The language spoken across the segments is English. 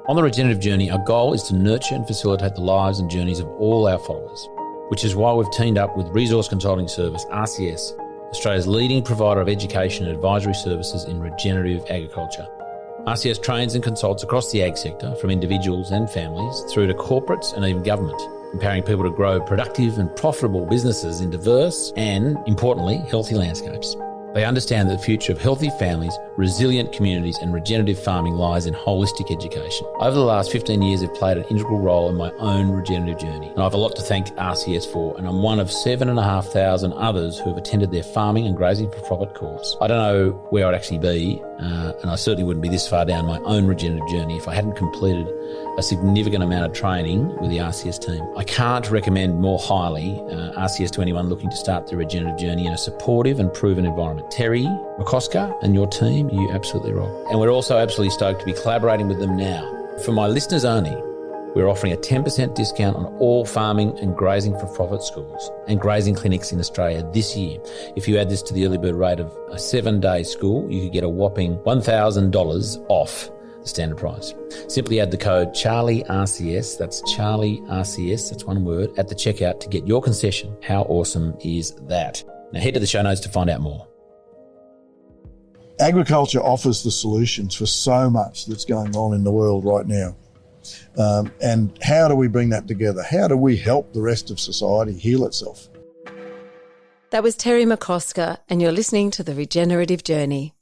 On the regenerative journey, our goal is to nurture and facilitate the lives and journeys of all our followers, which is why we've teamed up with resource consulting service RCS, Australia's leading provider of education and advisory services in regenerative agriculture. RCS trains and consults across the ag sector, from individuals and families through to corporates and even government, empowering people to grow productive and profitable businesses in diverse and, importantly, healthy landscapes. They understand that the future of healthy families, resilient communities and regenerative farming lies in holistic education. Over the last 15 years, they've played an integral role in my own regenerative journey, and I have a lot to thank RCS for, and I'm one of 7,500 others who have attended their farming and grazing for profit course. I don't know where I'd actually be, and I certainly wouldn't be this far down my own regenerative journey if I hadn't completed a significant amount of training with the RCS team. I can't recommend more highly RCS to anyone looking to start their regenerative journey in a supportive and proven environment. Terry, McCosker and your team, you absolutely rock. And we're also absolutely stoked to be collaborating with them now. For my listeners only, we're offering a 10% discount on all farming and grazing for profit schools and grazing clinics in Australia this year. If you add this to the early bird rate of a 7-day school, you could get a whopping $1,000 off the standard price. Simply add the code CharlieRCS, that's CharlieRCS, that's one word, at the checkout to get your concession. How awesome is that? Now head to the show notes to find out more. Agriculture offers the solutions for so much that's going on in the world right now. And how do we bring that together? How do we help the rest of society heal itself? That was Terry McCosker, and you're listening to The Regenerative Journey.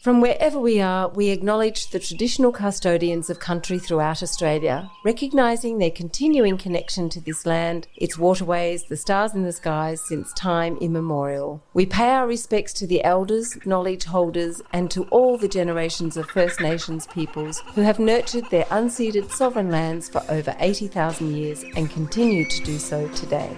From wherever we are, we acknowledge the traditional custodians of country throughout Australia, recognising their continuing connection to this land, its waterways, the stars in the skies since time immemorial. We pay our respects to the elders, knowledge holders, and to all the generations of First Nations peoples who have nurtured their unceded sovereign lands for over 80,000 years and continue to do so today.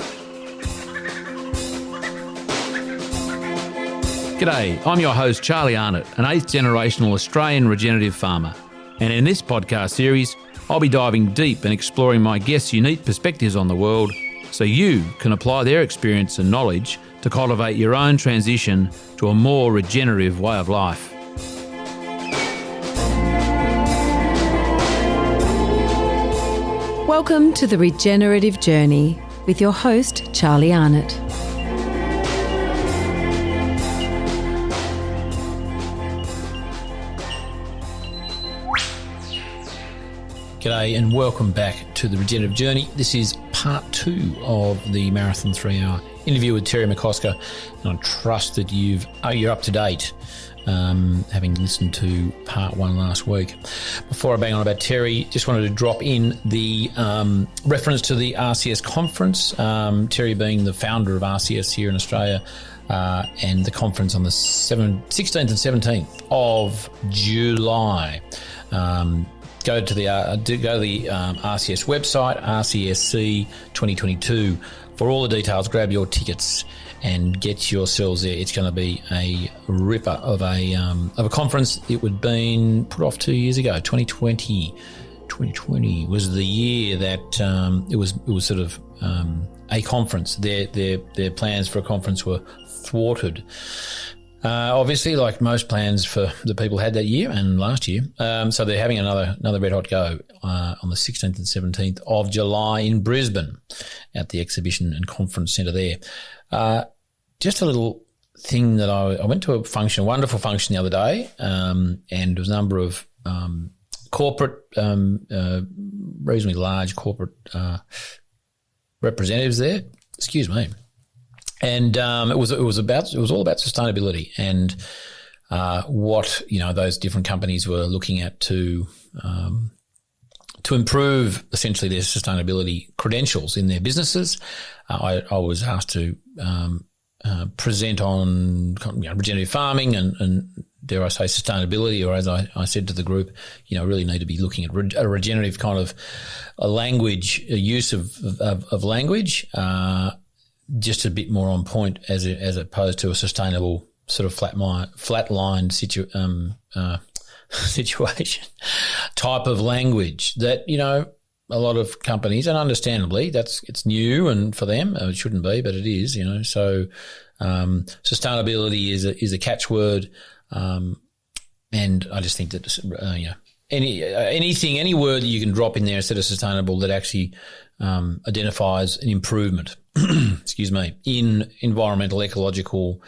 G'day, I'm your host Charlie Arnott, an 8th generational Australian regenerative farmer. And in this podcast series, I'll be diving deep and exploring my guests' unique perspectives on the world so you can apply their experience and knowledge to cultivate your own transition to a more regenerative way of life. Welcome to The Regenerative Journey with your host, Charlie Arnott. G'day and welcome back to The Regenerative Journey. This is part 2 of the Marathon 3-hour interview with Terry McCosker, and I trust that you're up to date, having listened to part 1 last week. Before I bang on about Terry, just wanted to drop in the reference to the RCS conference, Terry being the founder of RCS here in Australia, and the conference on the 16th and 17th of July. Go to the RCS website, RCSC 2022, for all the details. Grab your tickets and get yourselves there. It's going to be a ripper of a conference. It would have been put off 2 years ago. 2020 was the year that it was sort of a conference. Their plans for a conference were thwarted. Obviously, like most plans for the people had that year and last year. So they're having another red hot go on the 16th and 17th of July in Brisbane at the Exhibition and Conference Centre there. Just a little thing that I went to a wonderful function the other day, and there was a number of corporate, reasonably large corporate representatives there. Excuse me. And it was all about sustainability and what those different companies were looking at to improve essentially their sustainability credentials in their businesses. I was asked to present on regenerative farming and dare I say sustainability, or as I said to the group, really need to be looking at a regenerative kind of a use of language. Just a bit more on point as opposed to a sustainable sort of flatlined situation type of language that, a lot of companies, and understandably it's new and for them it shouldn't be, but it is, so sustainability is a catchword, and I just think that, any word that you can drop in there instead of sustainable that actually identifies an improvement, excuse me, in environmental, ecological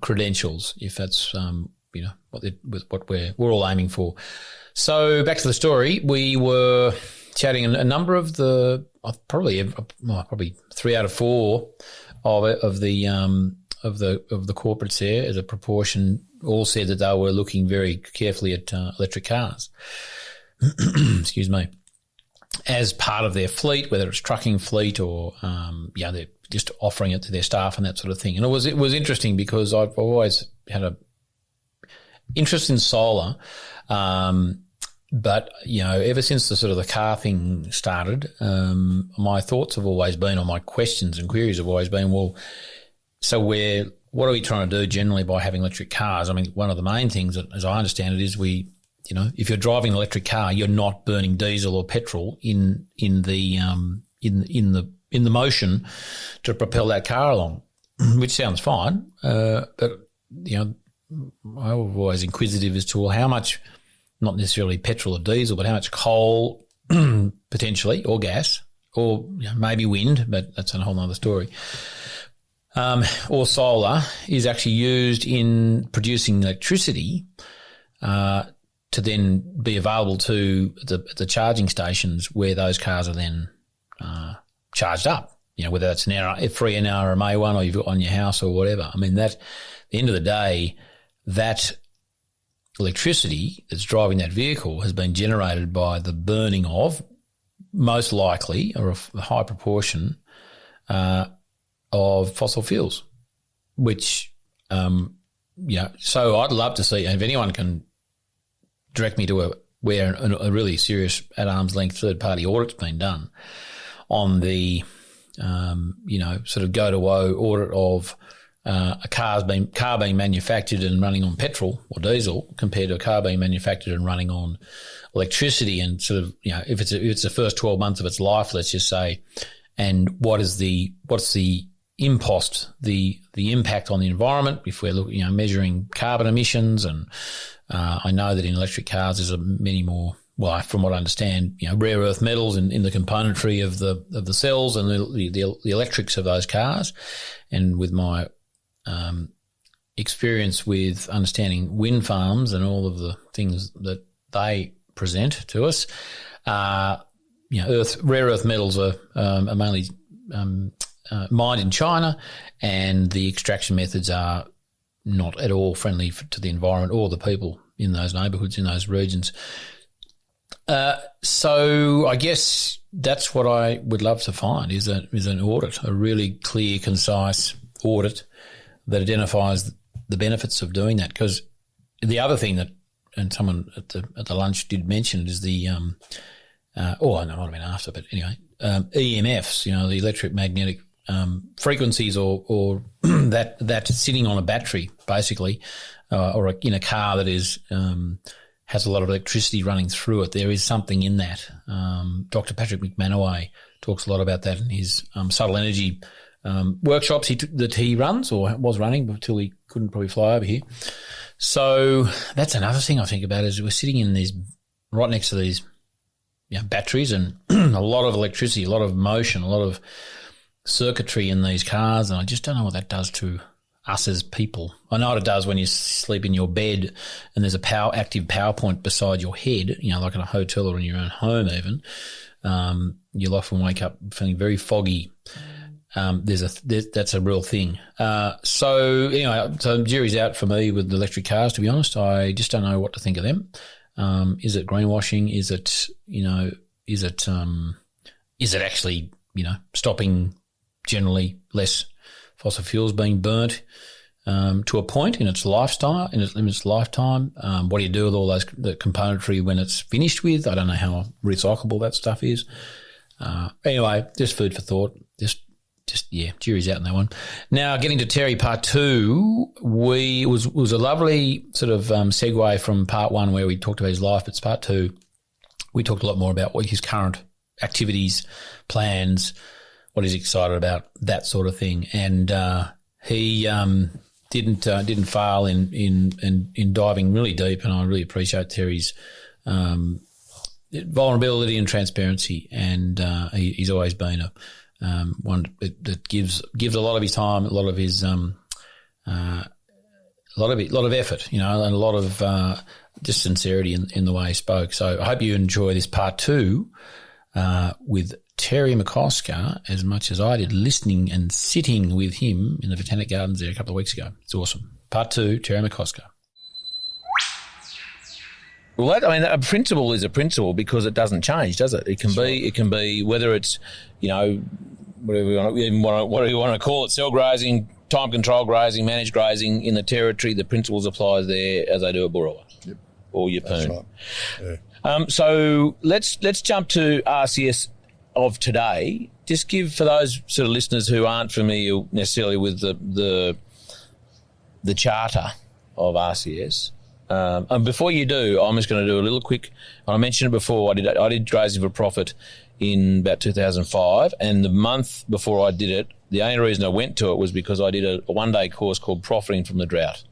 credentials, if that's what we're all aiming for. So back to the story, we were chatting a number of the probably 3 out of 4 of the corporates there as a proportion all said that they were looking very carefully at electric cars. Excuse me. As part of their fleet, whether it's trucking fleet or they're just offering it to their staff and that sort of thing. And it was interesting because I've always had a interest in solar, but ever since the sort of the car thing started, my thoughts have always been, or my questions and queries have always been, well, so what are we trying to do generally by having electric cars? I mean, one of the main things, as I understand it, is if you're driving an electric car, you're not burning diesel or petrol in the motion to propel that car along, which sounds fine. But I'm always inquisitive as to, well, how much, not necessarily petrol or diesel, but how much coal potentially, or gas, or maybe wind, but that's a whole other story. Or solar is actually used in producing electricity to then be available to the charging stations where those cars are then charged up. Whether that's a free NRMA one or you've got on your house or whatever. I mean, that at the end of the day, that electricity that's driving that vehicle has been generated by the burning of, most likely, or a high proportion, of fossil fuels, which, so I'd love to see, and if anyone can direct me to where a really serious at arm's length third-party audit's been done on the, sort of go-to-woe audit of a car being manufactured and running on petrol or diesel compared to a car being manufactured and running on electricity, and sort of, if it's the first 12 months of its life, let's just say, and what's the impost, the impact on the environment if we're looking, measuring carbon emissions. And I know that in electric cars there's many more, well, from what I understand, rare earth metals in the componentry of the cells and the electrics of those cars. And with my experience with understanding wind farms and all of the things that they present to us, rare earth metals are mainly mined in China, and the extraction methods are not at all friendly to the environment or the people in those neighbourhoods, in those regions. So I guess that's what I would love to find is an audit, a really clear, concise audit that identifies the benefits of doing that. Because the other thing that, and someone at the lunch did mention, is the I know it might have been after, but anyway, EMFs, the electromagnetic frequencies, or that sitting on a battery basically, or in a car that is has a lot of electricity running through it. There is something in that. Dr. Patrick McManaway talks a lot about that in his subtle energy workshops that he runs, or was running until he couldn't probably fly over here. So that's another thing I think about, is we're sitting in these right next to these batteries, and a lot of electricity, a lot of motion, a lot of circuitry in these cars, and I just don't know what that does to us as people. I know what it does when you sleep in your bed and there's a active power point beside your head, like in a hotel or in your own home even. You'll often wake up feeling very foggy. That's a real thing. So anyway, so jury's out for me with the electric cars, to be honest. I just don't know what to think of them. Is it greenwashing? Is it actually, stopping generally less fossil fuels being burnt to a point in its lifestyle, in its lifetime? What do you do with all the componentry when it's finished with? I don't know how recyclable that stuff is. Anyway, just food for thought. Jury's out on that one. Now, getting to Terry part 2, was a lovely sort of segue from part 1 where we talked about his life, but part 2, we talked a lot more about what his current activities, plans, what he's excited about, that sort of thing. And he didn't fail in diving really deep, and I really appreciate Terry's vulnerability and transparency, and he's always been one that gives a lot of his time, a lot of his a lot of effort, and a lot of just sincerity in the way he spoke. So I hope you enjoy this part 2 with Terry McCosker as much as I did listening and sitting with him in the Botanic Gardens there a couple of weeks ago. It's awesome. Part 2, Terry McCosker. Well, a principle is a principle because it doesn't change, does it? It can be whether it's, whatever you want to call it, cell grazing, time control grazing, managed grazing in the territory. The principles apply there as they do at Boorowa. Yep. Or Yeppoon. That's right. Yeah. So let's jump to RCS of today. Just give, for those sort of listeners who aren't familiar necessarily with the charter of RCS. And before you do, I'm just going to do a little quick. I mentioned it before. I did Grazing for Profit in about 2005, and the month before I did it, the only reason I went to it was because I did a one-day course called Profiting from the Drought.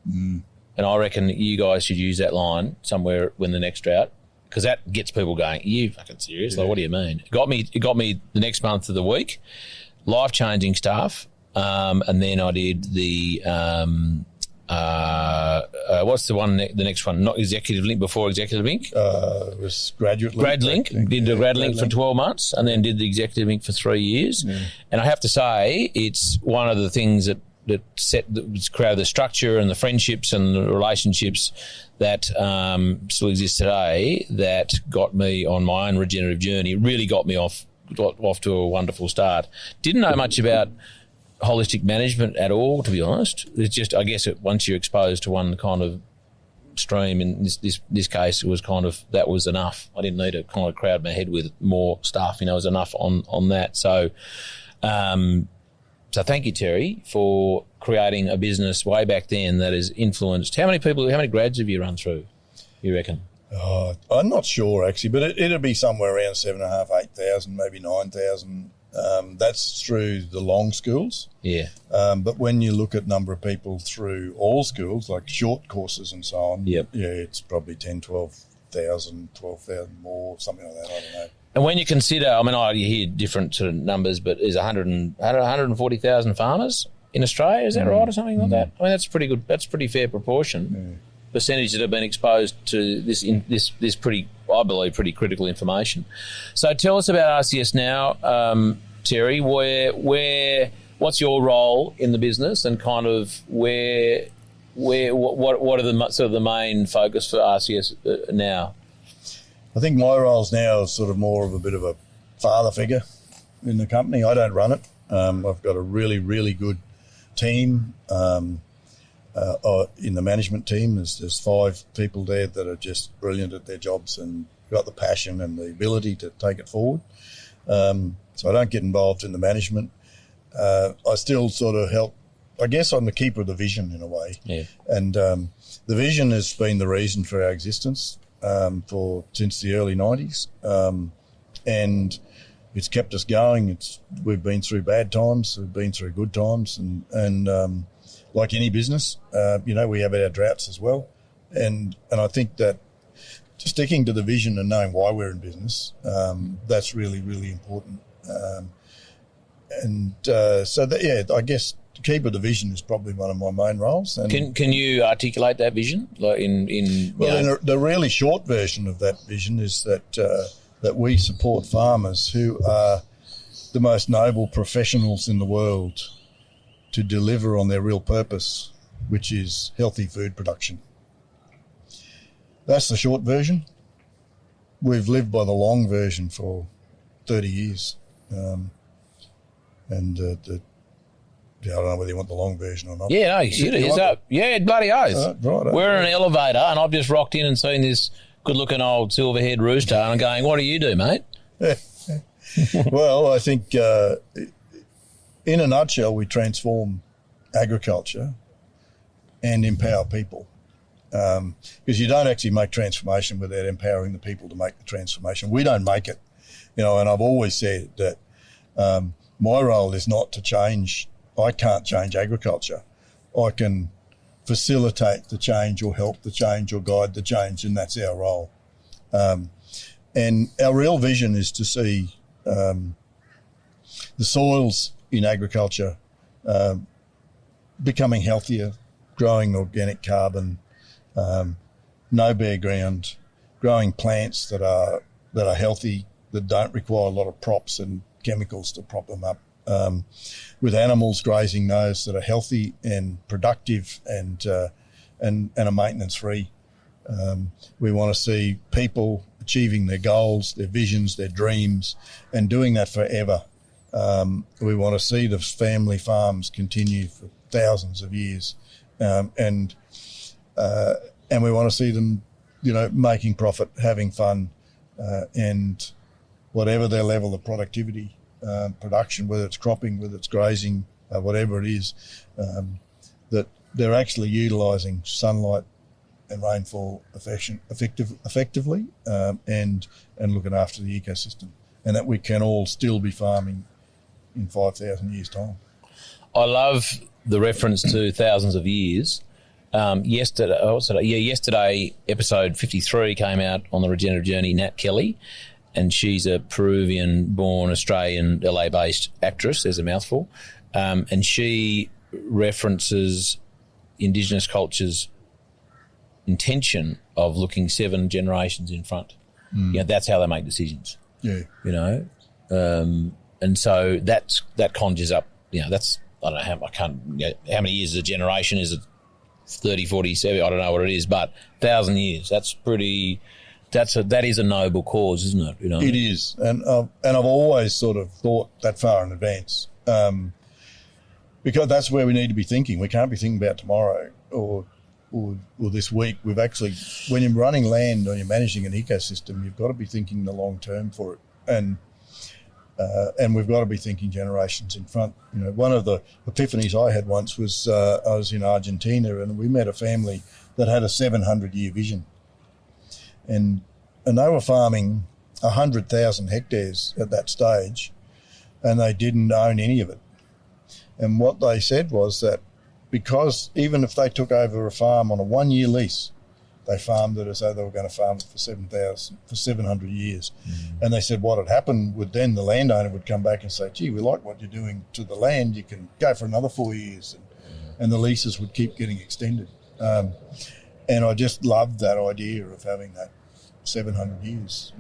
Mm. And I reckon you guys should use that line somewhere when the next drought, because that gets people going, are you fucking serious? Yeah. Like, what do you mean? It got me the next month of the week, life-changing stuff, and then I did the what's the next one? Not Executive Link, before Executive Link? It was Graduate Link. Grad Link. Did the Grad Link for 12 months and then did the Executive Link for 3 years. Yeah. And I have to say, it's one of the things that created the structure and the friendships and the relationships that still exist today that got me on my own regenerative journey, really got me off to a wonderful start. Didn't know much about holistic management at all, to be honest. It's just, I guess, once you're exposed to one kind of stream, in this case, it was kind of, that was enough. I didn't need to kind of crowd my head with more stuff. It was enough on that. So, so thank you, Terry, for creating a business way back then that has influenced. How many grads have you run through, you reckon? I'm not sure, actually, but it'll be somewhere around 7,500, 8,000, maybe 9,000. That's through the long schools. Yeah. But when you look at number of people through all schools, like short courses and so on, yep. Yeah, it's probably 10, 12,000 more, something like that, I don't know. And when you consider, you hear different sort of numbers, but is 140,000 farmers in Australia, is that right, or something like that? That's pretty good. That's pretty fair proportion. Yeah. Percentage that have been exposed to this pretty, I believe, pretty critical information. So tell us about RCS now, Terry. What's your role in the business, and kind of what are the sort of the main focus for RCS now? I think my role's now is sort of more of a bit of a father figure in the company. I don't run it. I've got a really, really good team in the management team. There's 5 people there that are just brilliant at their jobs and got the passion and the ability to take it forward. So I don't get involved in the management. I still sort of help. I guess I'm the keeper of the vision in a way. Yeah. And the vision has been the reason for our existence since the early 90s. And it's kept us going. We've been through bad times, we've been through good times, and like any business, we have our droughts as well. And I think that just sticking to the vision and knowing why we're in business, that's really, really important. I guess to keep a vision is probably one of my main roles. And can you articulate that vision, like the really short version of that vision is that we support farmers who are the most noble professionals in the world to deliver on their real purpose, which is healthy food production. That's the short version. We've lived by the long version for 30 years. I don't know whether you want the long version or not. Yeah, no, you should. Yeah, bloody oath. Right. We're in an elevator, and I've just rocked in and seen this good-looking old silver-haired rooster, and I'm going, what do you do, mate? Well, I think in a nutshell, we transform agriculture and empower people. Because you don't actually make transformation without empowering the people to make the transformation. We don't make it, and I've always said that my role is not to change. I can't change agriculture. I can facilitate the change or help the change or guide the change, and that's our role. And our real vision is to see the soils in agriculture becoming healthier, growing organic carbon, no bare ground, growing plants that are healthy, that don't require a lot of props and chemicals to prop them up, with animals grazing those that are healthy and productive and are maintenance free. We want to see people achieving their goals, their visions, their dreams, and doing that forever. We want to see the family farms continue for thousands of years, and we want to see them, making profit, having fun, and whatever their level of productivity, production, whether it's cropping, whether it's grazing, whatever it is, that they're actually utilising sunlight and rainfall effectively, and looking after the ecosystem, and that we can all still be farming in 5,000 years' time. I love the reference to thousands of years. Yesterday, episode 53 came out on the Regenerative Journey, Nat Kelly, and she's a Peruvian-born, Australian, LA-based actress. There's a mouthful. And she references Indigenous cultures' intention of looking 7 generations in front. That's how they make decisions. Yeah. And so that conjures up, that's, I don't know how many years is a generation? Is it 30, 40, 70? I don't know what it is, but 1,000 years, that is a noble cause, isn't it? It is. And I've always sort of thought that far in advance, because that's where we need to be thinking. We can't be thinking about tomorrow or this week. We've actually, when you're running land or you're managing an ecosystem, you've got to be thinking the long term for it. And we've got to be thinking generations in front. One of the epiphanies I had once was I was in Argentina, and we met a family that had a 700-year vision. And they were farming 100,000 hectares at that stage, and they didn't own any of it. And what they said was that because even if they took over a farm on a 1-year lease, they farmed it as though they were going to farm it for 700 years. And they said what had happened would then the landowner would come back and say, gee, we like what you're doing to the land. You can go for another 4 years. And the leases would keep getting extended. And I just loved that idea of having that 700 years,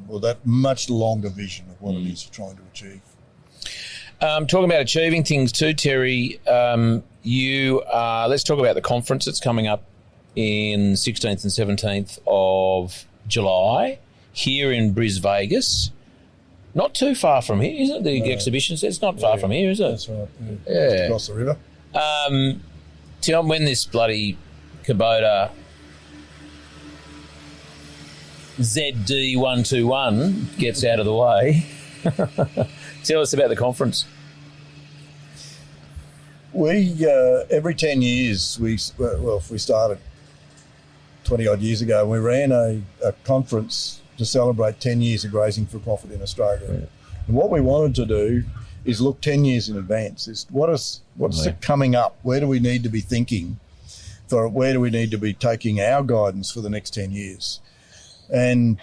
or that much longer vision of what it is you're trying to achieve. Talking about achieving things too, Terry, let's talk about the conference that's coming up in 16th and 17th of July here in Vegas. Not too far from here, isn't it? The exhibition, it's not far from here, is it? That's right. Yeah. Across the river. Tell me when this bloody Kubota ZD121 gets out of the way. Tell us about the conference. We every 10 years, we started 20-odd years ago, we ran a conference to celebrate 10 years of grazing for profit in Australia. Yeah. And what we wanted to do is look 10 years in advance. What's coming up? Where do we need to be thinking? Where do we need to be taking our guidance for the next 10 years? And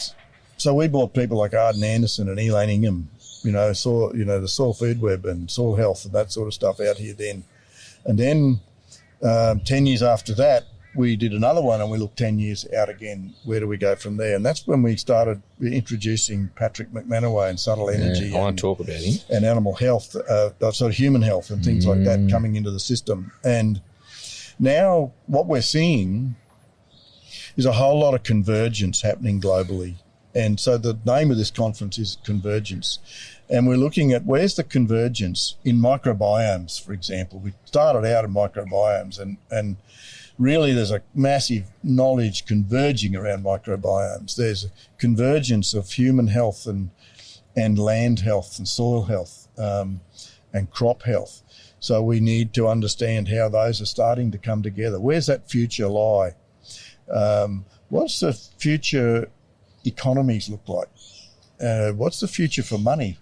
so we brought people like Arden Anderson and Elaine Ingham, the Soil Food Web and Soil Health and that sort of stuff out here then. And then 10 years after that, we did another one and we looked 10 years out again. Where do we go from there? And that's when we started introducing Patrick McManaway and Subtle Energy. I want to talk about him. And animal health, sort of human health and things like that coming into the system. And now what we're seeing is a whole lot of convergence happening globally. And so the name of this conference is Convergence. And we're looking at where's the convergence in microbiomes, for example. We started out in microbiomes and really there's a massive knowledge converging around microbiomes. There's a convergence of human health and land health and soil health and crop health. So we need to understand how those are starting to come together. Where's that future lie? What's the future economies look like? What's the future for money?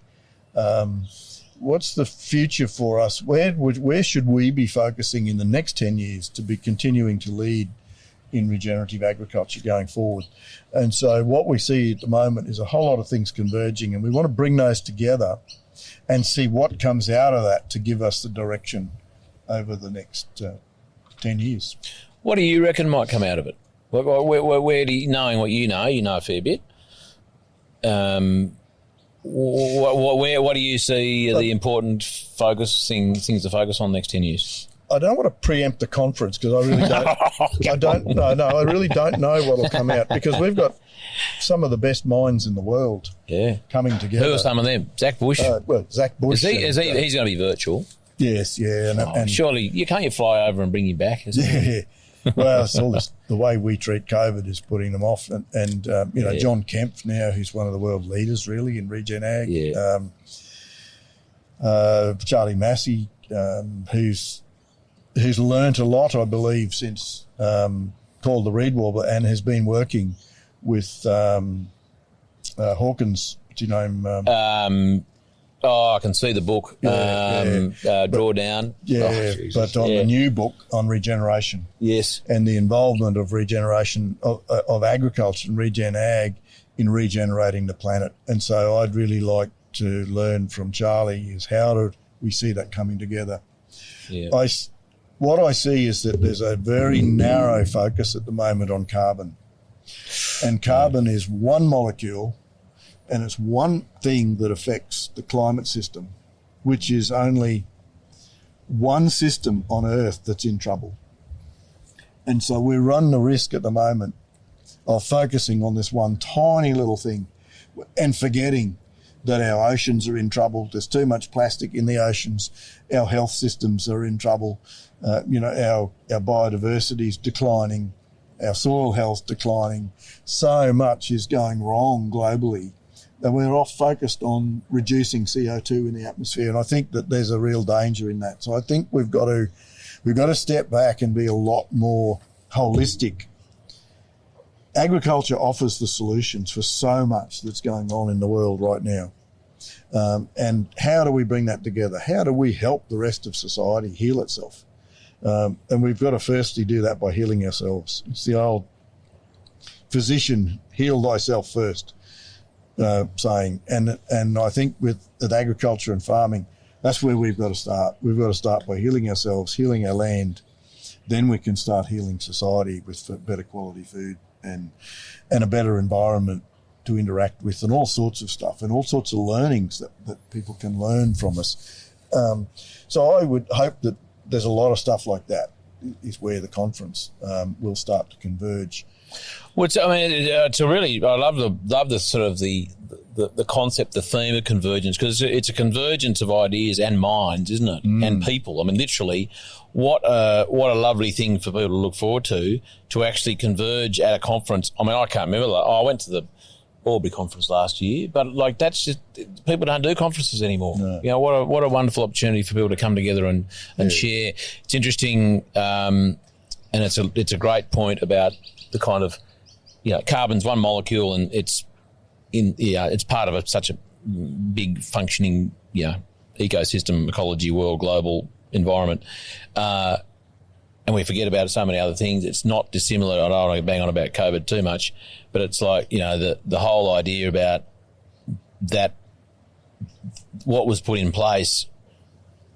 What's the future for us? Where should we be focusing in the next 10 years to be continuing to lead in regenerative agriculture going forward. And so what we see at the moment is a whole lot of things converging, and we want to bring those together and see what comes out of that to give us the direction over the next 10 years. What do you reckon might come out of it? Where do you, knowing what you know a fair bit, what do you see are the important things to focus on next 10 years? I don't want to preempt the conference because I really don't. I really don't know what will come out, because we've got some of the best minds in the world coming together. Who are some of them? Zach Bush? Zach Bush. He's going to be virtual. Yes, yeah. And surely you can't fly over and bring him back, isn't it? Well, it's all this, the way we treat COVID is putting them off. And John Kempf now, who's one of the world leaders really in regen ag. Yeah. Charlie Massey, who's learnt a lot, I believe, since called the Reed Warbler, and has been working with Hawkins, what's his name? I can see the book, Drawdown. Yeah, but on the new book on regeneration. Yes. And the involvement of regeneration, of agriculture and regen ag in regenerating the planet. And so I'd really like to learn from Charlie is how do we see that coming together. Yeah. What I see is that there's a very narrow focus at the moment on carbon. And carbon is one molecule, and it's one thing that affects the climate system, which is only one system on Earth that's in trouble. And so we run the risk at the moment of focusing on this one tiny little thing and forgetting that our oceans are in trouble. There's too much plastic in the oceans. Our health systems are in trouble. Our biodiversity is declining. Our soil health declining. So much is going wrong globally. And we're off focused on reducing CO2 in the atmosphere. And I think that there's a real danger in that. So I think we've got to step back and be a lot more holistic. Agriculture offers the solutions for so much that's going on in the world right now. And how do we bring that together? How do we help the rest of society heal itself? And we've got to firstly do that by healing ourselves. It's the old physician, heal thyself first. Saying, and I think with agriculture and farming, that's where we've got to start. We've got to start by healing ourselves, healing our land. Then we can start healing society with better quality food and a better environment to interact with, and all sorts of stuff and all sorts of learnings that people can learn from us. So I would hope that there's a lot of stuff like that is where the conference will start to converge. Which, I mean, I love the sort of the concept, the theme of convergence, because it's a convergence of ideas and minds, isn't it? And people. I mean, literally, what a lovely thing for people to look forward to actually converge at a conference. I mean, I can't remember. I went to the Albury conference last year, but like that's just, people don't do conferences anymore. No. You know, what a wonderful opportunity for people to come together and share. It's interesting, and it's a great point about the kind of, carbon's one molecule, and it's part of such a big functioning, ecosystem, ecology, world, global environment, and we forget about so many other things. It's not dissimilar. I don't want to bang on about COVID too much, but it's like the whole idea about that, what was put in place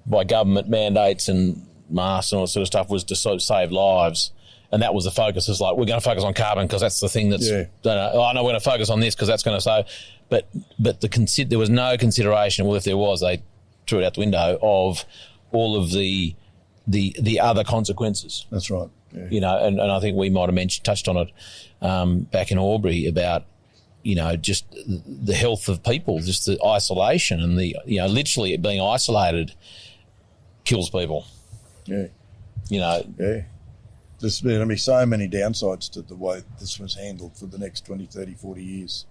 by government mandates and masks and all that sort of stuff was to sort of save lives. And that was the focus. It's like, we're going to focus on carbon because that's the thing that's, I know we're going to focus on this because that's going to save. But there was no consideration, well, if there was, they threw it out the window, of all of the other consequences. That's right. Yeah. And I think we might have touched on it back in Albury about, just the health of people, just the isolation and literally being isolated kills people. Yeah. Yeah. There's going to be so many downsides to the way this was handled for the next 20, 30, 40 years.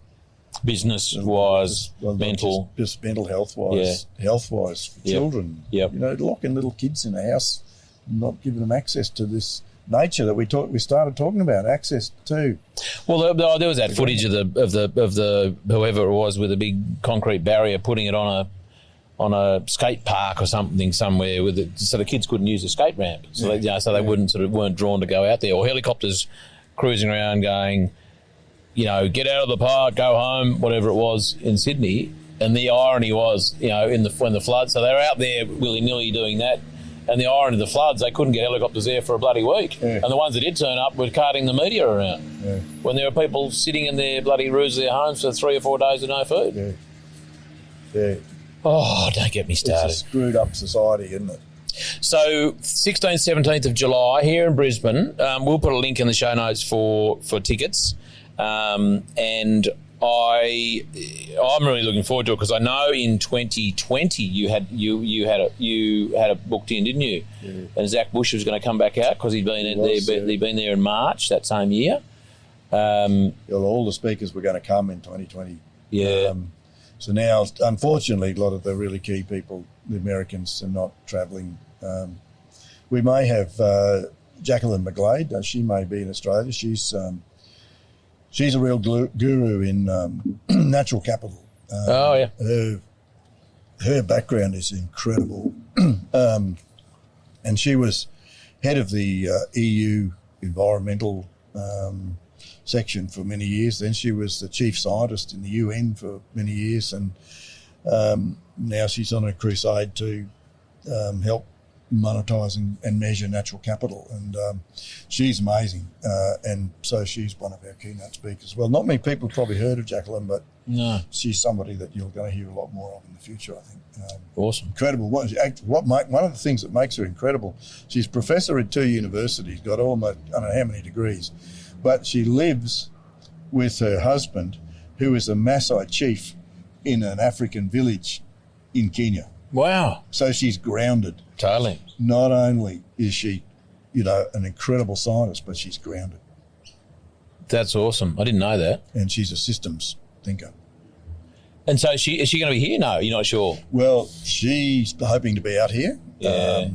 Business-wise, mental. Just mental health-wise, health-wise for children. Yep. Locking little kids in a house, not giving them access to this nature that we started talking about, access to. Well, there was that footage of the whoever it was with a big concrete barrier putting it on on a skate park or something somewhere so the kids couldn't use the skate ramp, so they weren't drawn to go out there, or helicopters cruising around going, get out of the park, go home, whatever it was in Sydney. And the irony was, when the floods, so they were out there willy-nilly doing that. And the irony of the floods, they couldn't get helicopters there for a bloody week. Yeah. And the ones that did turn up were carting the media around. Yeah. When there were people sitting in their bloody roofs of their homes for 3 or 4 days with no food. Yeah. Yeah. Oh, don't get me started. It's a screwed up society, isn't it? So 16th, 17th of July here in Brisbane, we'll put a link in the show notes for tickets. And I'm really looking forward to it because I know in 2020 you had it booked in, didn't you? Yeah. And Zach Bush was going to come back out because he'd been there in March that same year. All the speakers were going to come in 2020. Yeah. So now, unfortunately, a lot of the really key people, the Americans, are not travelling. We may have Jacqueline McGlade. She may be in Australia. She's a real guru in natural capital. Her background is incredible. And she was head of the EU environmental section for many years. Then she was the chief scientist in the UN for many years. And now she's on a crusade to help monetize and measure natural capital, and she's amazing, and so she's one of our keynote speakers. Well, not many people have probably heard of Jacqueline, but she's somebody that you're going to hear a lot more of in the future, I think. Awesome. Incredible. One of the things that makes her incredible, she's professor at 2 universities, got almost, I don't know how many degrees, but she lives with her husband, who is a Maasai chief in an African village in Kenya. Wow. So she's grounded. Totally. Not only is she, an incredible scientist, but she's grounded. That's awesome. I didn't know that. And she's a systems thinker. And so is she going to be here? No, you're not sure? Well, she's hoping to be out here. Yeah.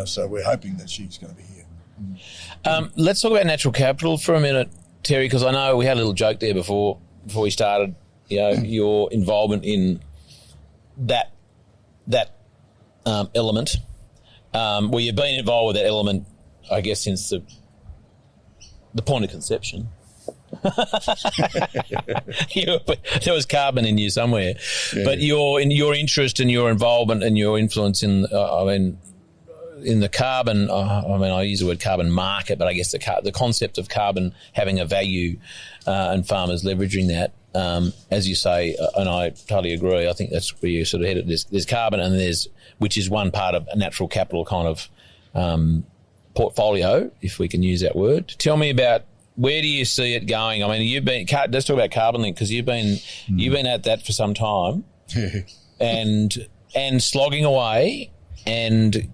So we're hoping that she's going to be here. Let's talk about natural capital for a minute, Terry, because I know we had a little joke there before we started, your involvement in that element. Well, you've been involved with that element, I guess, since the point of conception. There was carbon in you somewhere, but your interest and your involvement and your influence in the carbon. I use the word carbon market, but I guess the concept of carbon having a value and farmers leveraging that. As you say, and I totally agree, I think that's where you sort of headed. There's carbon and which is one part of a natural capital kind of portfolio, if we can use that word. Tell me about, where do you see it going? I mean, let's talk about Carbon Link, because you've been at that for some time and slogging away and,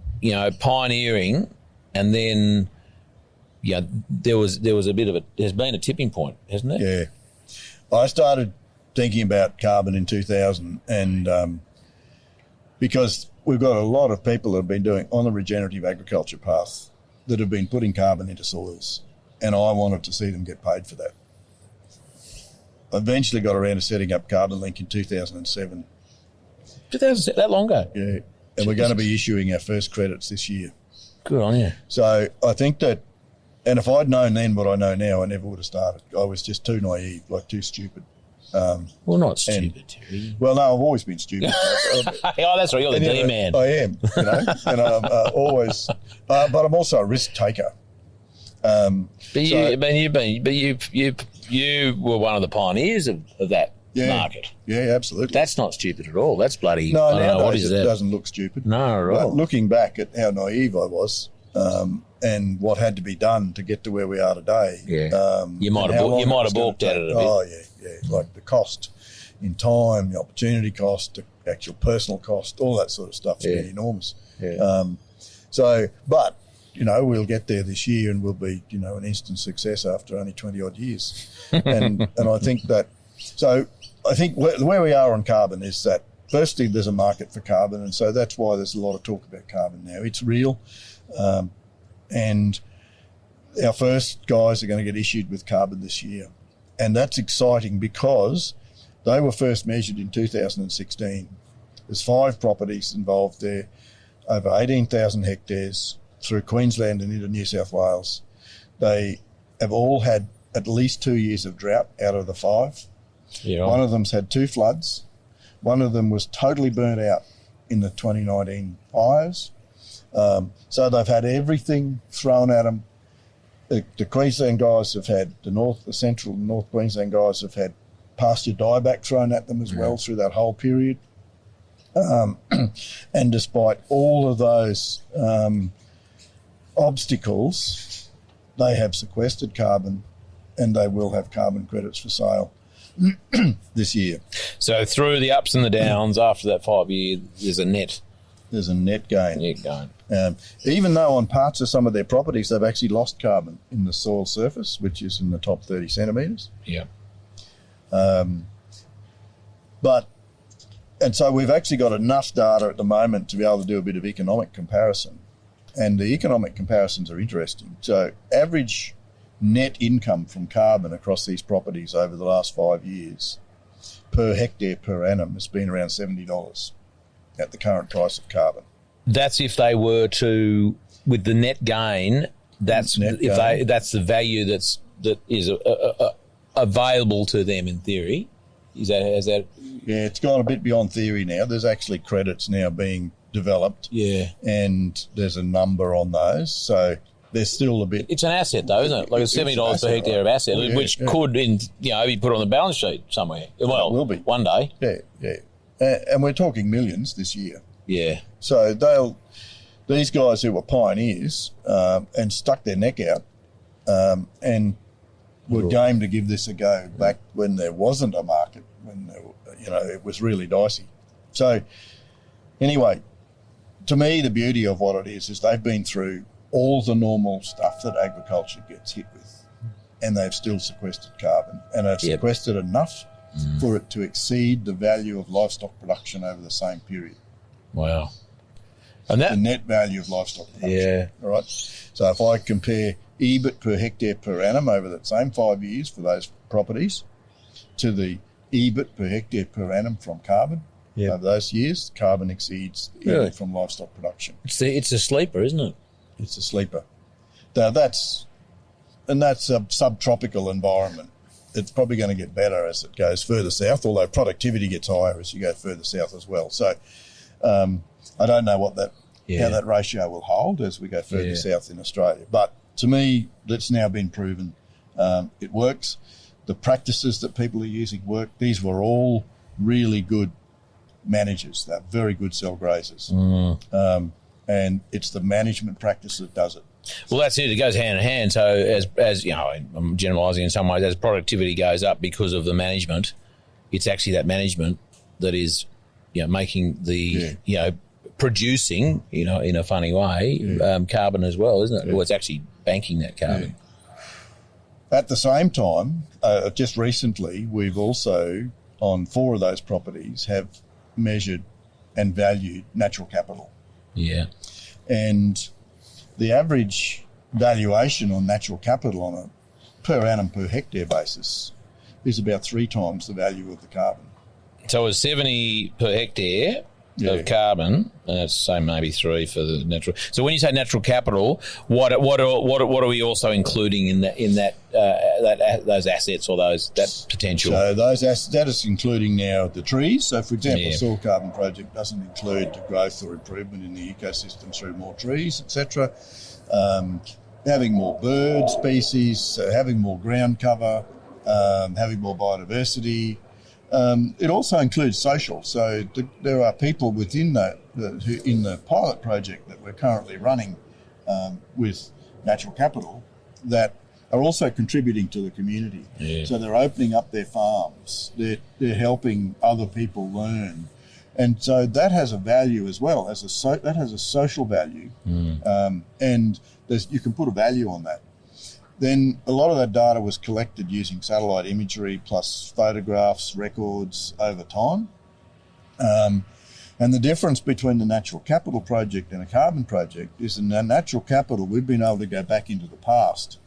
pioneering, and then, there's been a tipping point, hasn't there? Yeah. I started thinking about carbon in 2000, and because we've got a lot of people that have been doing on the regenerative agriculture path that have been putting carbon into soils, and I wanted to see them get paid for that. I eventually got around to setting up Carbon Link in 2007. 2007, that long ago? Yeah, and we're going to be issuing our first credits this year. Good on you. So I think that, and if I'd known then what I know now, I never would have started. I was just too naive, too stupid. Well, not stupid, Terry. Well, no, I've always been stupid. Oh, that's right. You're the D-man. I am, and I'm always, but I'm also a risk taker. You were one of the pioneers of that market. Yeah, absolutely. That's not stupid at all. That's bloody. No, I don't know, what is that? It doesn't look stupid. No, right. But looking back at how naive I was, and what had to be done to get to where we are today. Yeah. You might have balked at it a bit. Oh yeah. Like the cost in time, the opportunity cost, the actual personal cost, all that sort of stuff's been enormous. Yeah. But we'll get there this year, and we'll be an instant success after only 20 odd years. And I think that. So I think where we are on carbon is that, firstly, there's a market for carbon, and so that's why there's a lot of talk about carbon now. It's real. And our first guys are going to get issued with carbon this year. And that's exciting because they were first measured in 2016 There's 5 properties involved there, over 18,000 hectares through Queensland and into New South Wales. They have all had at least 2 years of drought out of the 5. Yeah. One of them's had 2 floods. One of them was totally burnt out in the 2019 fires. So they've had everything thrown at them. The Queensland guys have had, the central and North Queensland guys have had pasture dieback thrown at them as well through that whole period. And despite all of those obstacles, they have sequestered carbon and they will have carbon credits for sale this year. So through the ups and the downs after that 5 years, there's a net gain. Net gain. Even though on parts of some of their properties they've actually lost carbon in the soil surface, which is in the top 30 centimetres. Yeah. And so we've actually got enough data at the moment to be able to do a bit of economic comparison. And the economic comparisons are interesting. So average net income from carbon across these properties over the last 5 years per hectare per annum has been around $70 at the current price of carbon. That's if they were to, with the net gain, that's the value that is available to them in theory. Is that? Yeah, it's gone a bit beyond theory now. There's actually credits now being developed. Yeah. And there's a number on those. So there's still a bit. It's an asset though, isn't it? Like it's $70 per hectare of asset, which could be put on the balance sheet somewhere. Well, it will be. One day. Yeah. And we're talking millions this year. Yeah. So these guys who were pioneers and stuck their neck out and were game to give this a go back when there wasn't a market, when it was really dicey. So anyway, to me, the beauty of what it is they've been through all the normal stuff that agriculture gets hit with, and they've still sequestered carbon, and they've sequestered enough for it to exceed the value of livestock production over the same period. Wow. And that, the net value of livestock production. Yeah. All right. So if I compare EBIT per hectare per annum over that same 5 years for those properties to the EBIT per hectare per annum from carbon over those years, carbon exceeds the EBIT from livestock production. It's a sleeper, isn't it? It's a sleeper. Now that's a subtropical environment. It's probably going to get better as it goes further south, although productivity gets higher as you go further south as well. So I don't know how that ratio will hold as we go further south in Australia. But to me, that's now been proven. It works. The practices that people are using work. These were all really good managers. They're very good cell grazers. And it's the management practice that does it. Well, that's it. It goes hand in hand. So as you know, I'm generalising in some ways, as productivity goes up because of the management, it's actually that management that is, making the, producing, in a funny way, carbon as well, isn't it? Yeah. Well, it's actually banking that carbon. Yeah. At the same time, just recently, we've also, on 4 of those properties, have measured and valued natural capital. Yeah. And the average valuation on natural capital on a per annum per hectare basis is about 3 times the value of the carbon. So it's 70 per hectare of carbon, and that's say maybe 3 for the natural. So when you say natural capital, what are we also including in that those assets or that potential? So that is including now the trees. So for example, the Soil Carbon Project doesn't include the growth or improvement in the ecosystem through more trees, etc. Having more bird species, having more ground cover, having more biodiversity. It also includes social. So there are people within in the pilot project that we're currently running with natural capital that are also contributing to the community. Yeah. So they're opening up their farms. They're helping other people learn. And so that has a value as well. That has a social value. And you can put a value on that. Then a lot of that data was collected using satellite imagery plus photographs, records over time. And the difference between the natural capital project and a carbon project is in the natural capital, we've been able to go back into the past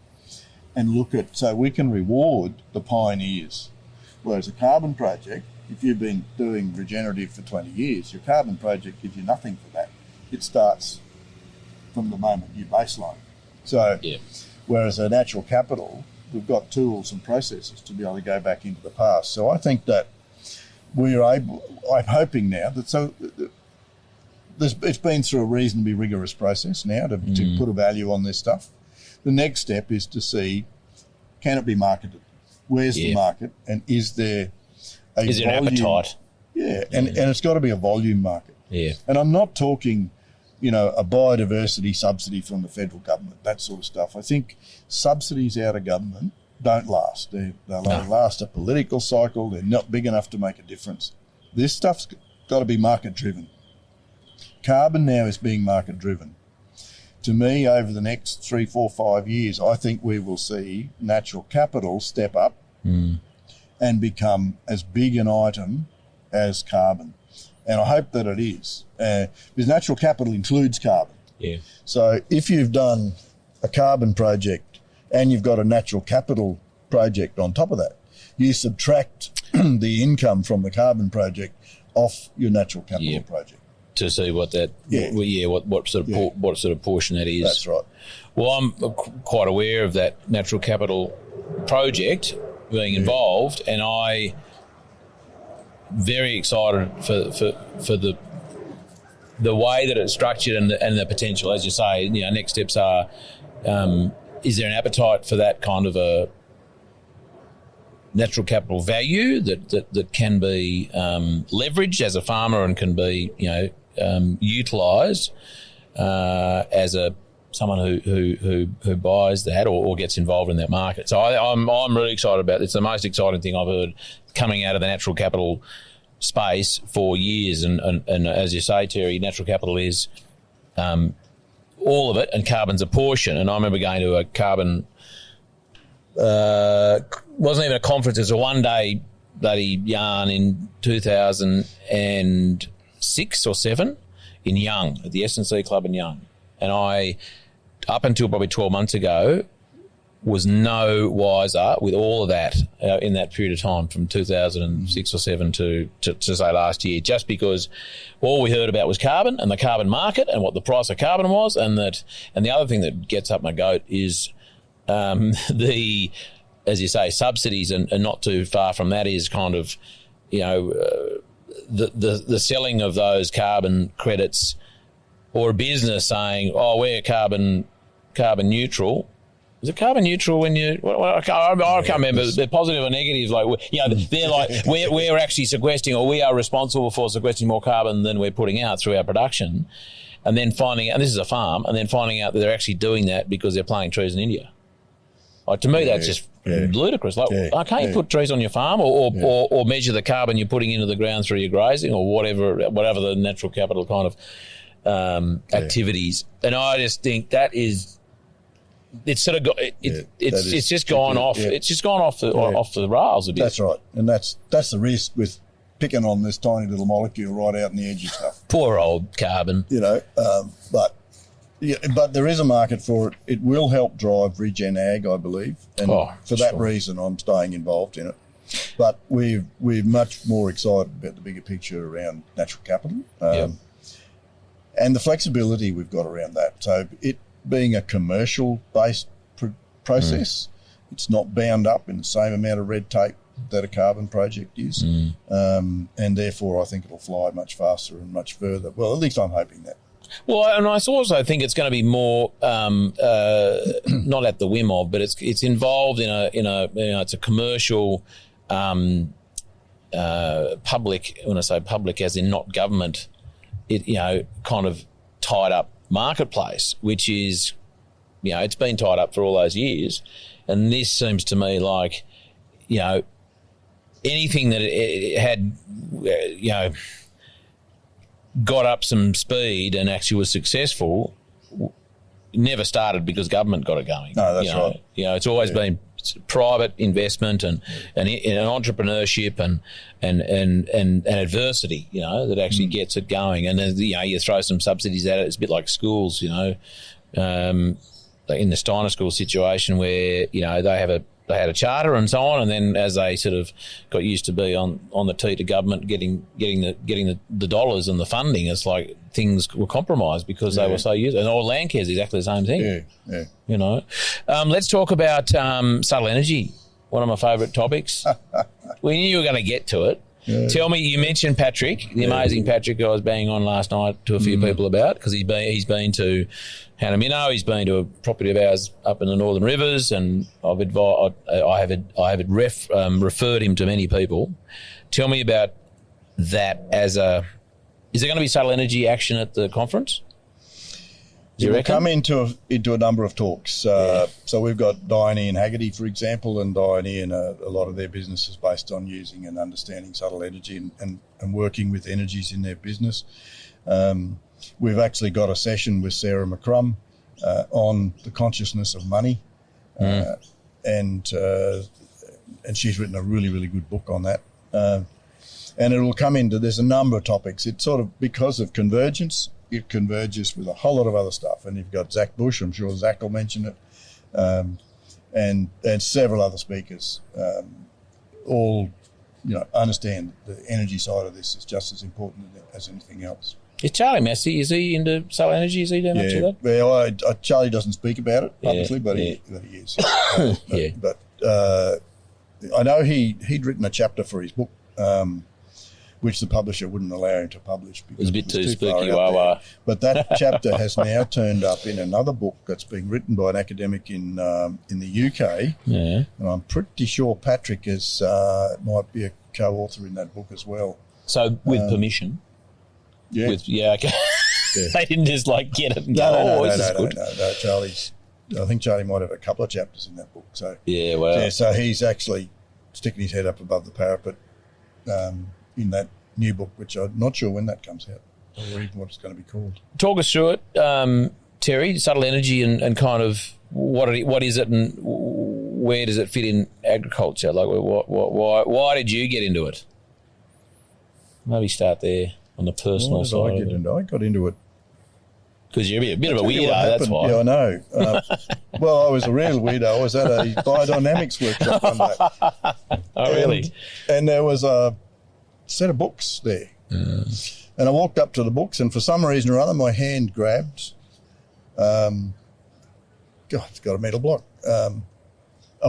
and look at, so we can reward the pioneers. Whereas a carbon project, if you've been doing regenerative for 20 years, your carbon project gives you nothing for that. It starts from the moment you baseline. So, whereas a natural capital, we've got tools and processes to be able to go back into the past. So I think that I'm hoping now that it's been through a reasonably rigorous process now to put a value on this stuff. The next step is to see, can it be marketed? Where's the market? And is there an appetite? Yeah, and it's got to be a volume market. Yeah. And I'm not talking, a biodiversity subsidy from the federal government, that sort of stuff. I think subsidies out of government don't last. They'll last a political cycle. They're not big enough to make a difference. This stuff's got to be market-driven. Carbon now is being market-driven. To me, over the next 3, 4, 5 years, I think we will see natural capital step up and become as big an item as carbon. And I hope that it is. Because natural capital includes carbon. Yeah. So if you've done a carbon project and you've got a natural capital project on top of that, you subtract the income from the carbon project off your natural capital project. To see what that, what sort of portion that is. That's right. Well, I'm quite aware of that natural capital project being involved, and I very excited for the way that it's structured and the potential. As you say, next steps are: is there an appetite for that kind of a natural capital value that can be leveraged as a farmer and can be utilised as someone who buys that or gets involved in that market. So I'm really excited about it. It's the most exciting thing I've heard coming out of the natural capital space for years. And as you say, Terry, natural capital is all of it, and carbon's a portion. And I remember going to a carbon wasn't even a conference, it was a one-day bloody yarn in 2006 or 7 in Young, at the S&C Club in Young. And I, up until probably 12 months ago, was no wiser with all of that in that period of time from 2006 or 7 to say last year, just because all we heard about was carbon and the carbon market and what the price of carbon was, and the other thing that gets up my goat is as you say, subsidies, and not too far from that is kind of, the selling of those carbon credits, or a business saying, "Oh, we're carbon neutral." Is it carbon neutral when you? I can't remember. They're positive or negative. They're like we're actually sequestering, or we are responsible for sequestering more carbon than we're putting out through our production, and then finding out, and this is a farm, and then finding out that they're actually doing that because they're planting trees in India. To me, that's just ludicrous. Can't you put trees on your farm, or measure the carbon you're putting into the ground through your grazing, or whatever the natural capital kind of activities? And I just think that is. It's sort of it's just gone off. Yeah. It's just gone off the rails a bit. That's right, and that's the risk with picking on this tiny little molecule right out in the edge of stuff. Poor old carbon. But there is a market for it. It will help drive regen ag, I believe, and for that reason, I'm staying involved in it. But we're much more excited about the bigger picture around natural capital and the flexibility we've got around that. So it being a commercial-based process, it's not bound up in the same amount of red tape that a carbon project is, and therefore I think it'll fly much faster and much further. Well, at least I'm hoping that. Well, and I also think it's going to be more not at the whim of, but it's involved in a it's a commercial public. When I say public, as in not government, kind of tied up marketplace, which is, it's been tied up for all those years, and this seems to me like, anything that it had, got up some speed and actually was successful, never started because government got it going. No, that's right. It's always been private investment and entrepreneurship and adversity, that actually gets it going. And then, you throw some subsidies at it. It's a bit like schools, like in the Steiner School situation where, they have they had a charter and so on, and then as they sort of got used to be on the tee to government getting the dollars and the funding, it's like things were compromised because they were so used. And all land care is exactly the same thing. Yeah. You know, let's talk about subtle energy. One of my favourite topics. We knew you were going to get to it. Yeah. Tell me, you mentioned Patrick, the amazing Patrick who I was banging on last night to a few people about, because he's been to Hanamino, he's been to a property of ours up in the Northern Rivers, and I've referred him to many people. Tell me about that is there going to be subtle energy action at the conference? We'll come into a number of talks. So we've got Diane and Haggerty, for example, and Diane, a lot of their business is based on using and understanding subtle energy and working with energies in their business. We've actually got a session with Sarah McCrum on the consciousness of money, and she's written a really, really good book on that. And it will come into, there's a number of topics. It's sort of because of convergence. It converges with a whole lot of other stuff. And you've got Zach Bush, I'm sure Zach will mention it, and several other speakers, all understand the energy side of this is just as important as anything else. Is Charlie Massey, is he into solar energy? Is he doing much of that? Well, Charlie doesn't speak about it publicly, but he is. But I know he'd written a chapter for his book, which the publisher wouldn't allow him to publish. Because it was a bit too spooky, wah-wah. But that chapter has now turned up in another book that's being written by an academic in the UK. Yeah. And I'm pretty sure Patrick might be a co-author in that book as well. So with permission? Yeah. Okay. Yeah. They didn't just get it and this is good. No, I think Charlie might have a couple of chapters in that book. So yeah, wow. Yeah, so he's actually sticking his head up above the parapet in that new book, which I'm not sure when that comes out or even what it's going to be called. Talk us through it, Terry, subtle energy and kind of what is it and where does it fit in agriculture? Like, why did you get into it? Maybe start there on the personal side. I got into it because you're a bit of a weirdo, that's why. Yeah, I know. Well, I was a real weirdo. I was at a biodynamics workshop one day. Oh, really? And there was a set of books there. And I walked up to the books, and for some reason or other, my hand grabbed, God, it's got a metal block, a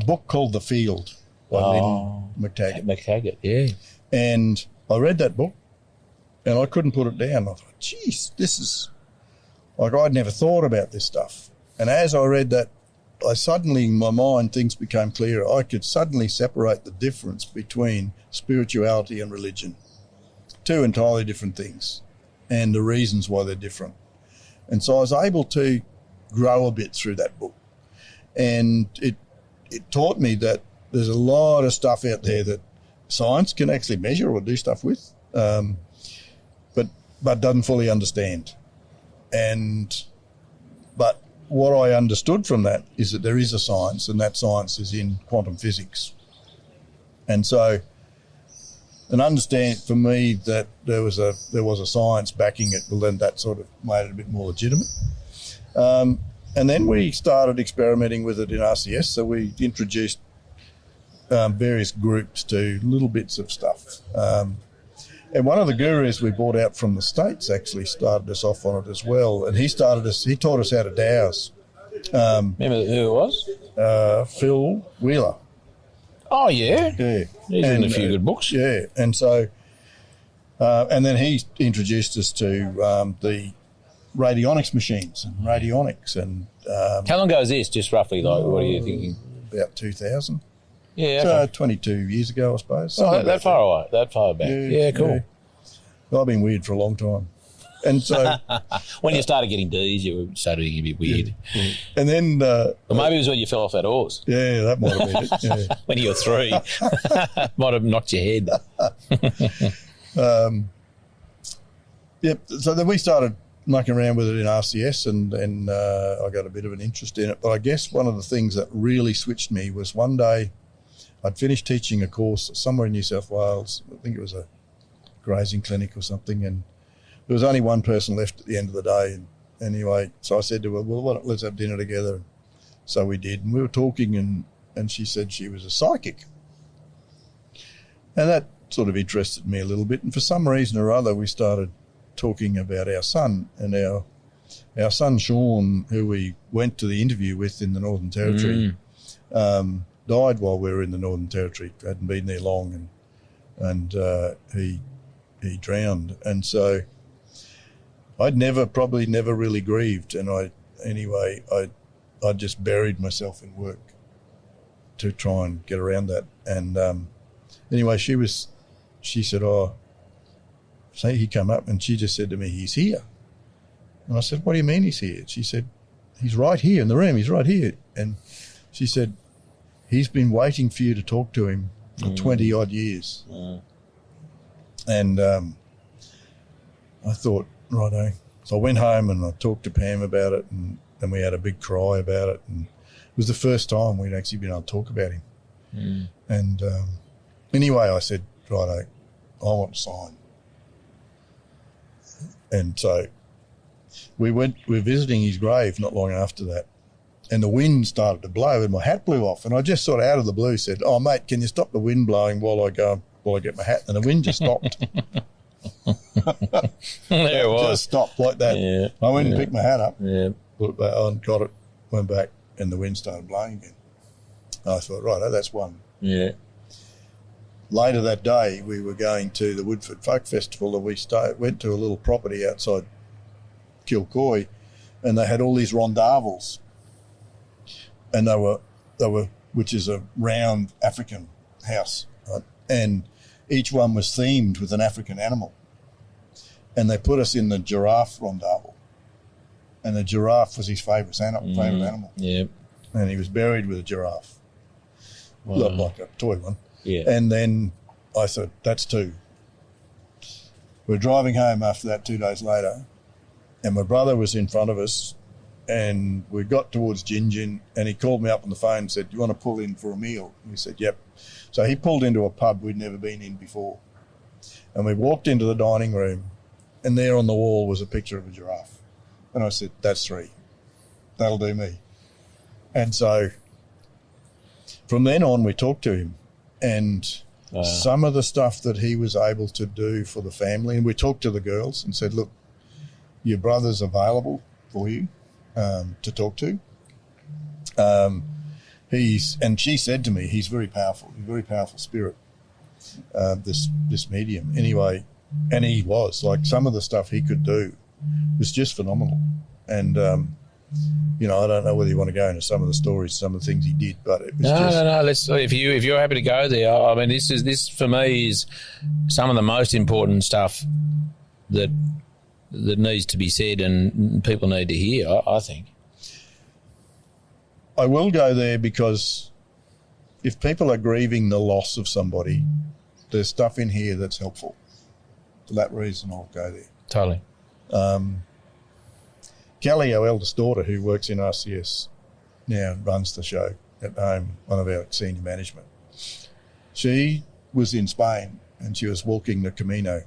book called The Field by Lynn McTaggart. McTaggart, yeah. And I read that book, and I couldn't put it down. I thought, geez, this is, like, I'd never thought about this stuff. And as I read that, I suddenly, in my mind, things became clearer. I could suddenly separate the difference between spirituality and religion. Two entirely different things, and the reasons why they're different. And so I was able to grow a bit through that book. And it taught me that there's a lot of stuff out there that science can actually measure or do stuff with, but doesn't fully understand. But what I understood from that is that there is a science, and that science is in quantum physics. And so an understanding for me that there was a science backing it, well, then that sort of made it a bit more legitimate. And then we started experimenting with it in RCS, so we introduced various groups to little bits of stuff. And one of the gurus we brought out from the States actually started us off on it as well. And he taught us how to dowse. Remember who it was? Phil Wheeler. Oh, yeah? Yeah. He's written a few good books. Yeah. And so, and then he introduced us to the radionics machines and radionics. And how long ago is this, just roughly? Like, what are you thinking? About 2000. Yeah, so 22 years ago, I suppose. That far away, that far back. Yeah, cool. Yeah. Well, I've been weird for a long time. And so... when you started getting D's, you started getting a bit weird. Yeah. And then... or maybe it was when you fell off that horse. Yeah, that might have been it. Yeah. When you were 3. Might have knocked your head. Yep, so then we started mucking around with it in RCS, and I got a bit of an interest in it. But I guess one of the things that really switched me was one day I'd finished teaching a course somewhere in New South Wales. I think it was a grazing clinic or something, and there was only one person left at the end of the day. And anyway, so I said to her, well, let's have dinner together. So we did, and we were talking, and and she said she was a psychic. And that sort of interested me a little bit. And for some reason or other, we started talking about our son, and our son Sean, who we went to the interview with in the Northern Territory, died while we were in the Northern Territory. Hadn't been there long, and he drowned. And so I'd probably never really grieved, and I just buried myself in work to try and get around that. And anyway, she said, oh, say he come up, and she just said to me, he's here. And I said, what do you mean he's here? She said, he's right here in the room, he's right here. And she said, he's been waiting for you to talk to him for 20 odd years. And I thought, righto. So I went home and I talked to Pam about it, and we had a big cry about it. And it was the first time we'd actually been able to talk about him. And anyway, I said, righto, I want to sign. And so we were visiting his grave not long after that, and the wind started to blow and my hat blew off, and I just sort of out of the blue said, oh mate, can you stop the wind blowing while I get my hat? And the wind just stopped. There it was. Just stopped like that. Yeah, I went and picked my hat up, put it back on, got it, went back, and the wind started blowing again. I thought, right, that's one. Yeah. Later that day, we were going to the Woodford Folk Festival, and we went to a little property outside Kilcoy, and they had all these rondavels, and they were, which is a round African house, right? And each one was themed with an African animal, and they put us in the giraffe rondavel, and the giraffe was his favourite animal. Yeah, and he was buried with a giraffe, looked like a toy one. Yeah, and then I thought, that's two. We're driving home after that 2 days later, and my brother was in front of us, and we got towards Gingin, and he called me up on the phone and said, do you want to pull in for a meal? And we said, yep. So he pulled into a pub we'd never been in before, and we walked into the dining room, and there on the wall was a picture of a giraffe. And I said, that's three. That'll do me. And so from then on, we talked to him, and some of the stuff that he was able to do for the family, and we talked to the girls and said, look, your brother's available for you to talk to. And she said to me, he's very powerful, a very powerful spirit, this medium. Anyway, and he was, like, some of the stuff he could do was just phenomenal. And, I don't know whether you want to go into some of the stories, some of the things he did, but it was No. Let's. If you're happy to go there, I mean, this for me is some of the most important stuff that needs to be said and people need to hear, I think. I will go there because if people are grieving the loss of somebody, there's stuff in here that's helpful. For that reason, I'll go there. Totally. Kelly, our eldest daughter, who works in RCS now, runs the show at home, one of our senior management. She was in Spain and she was walking the Camino.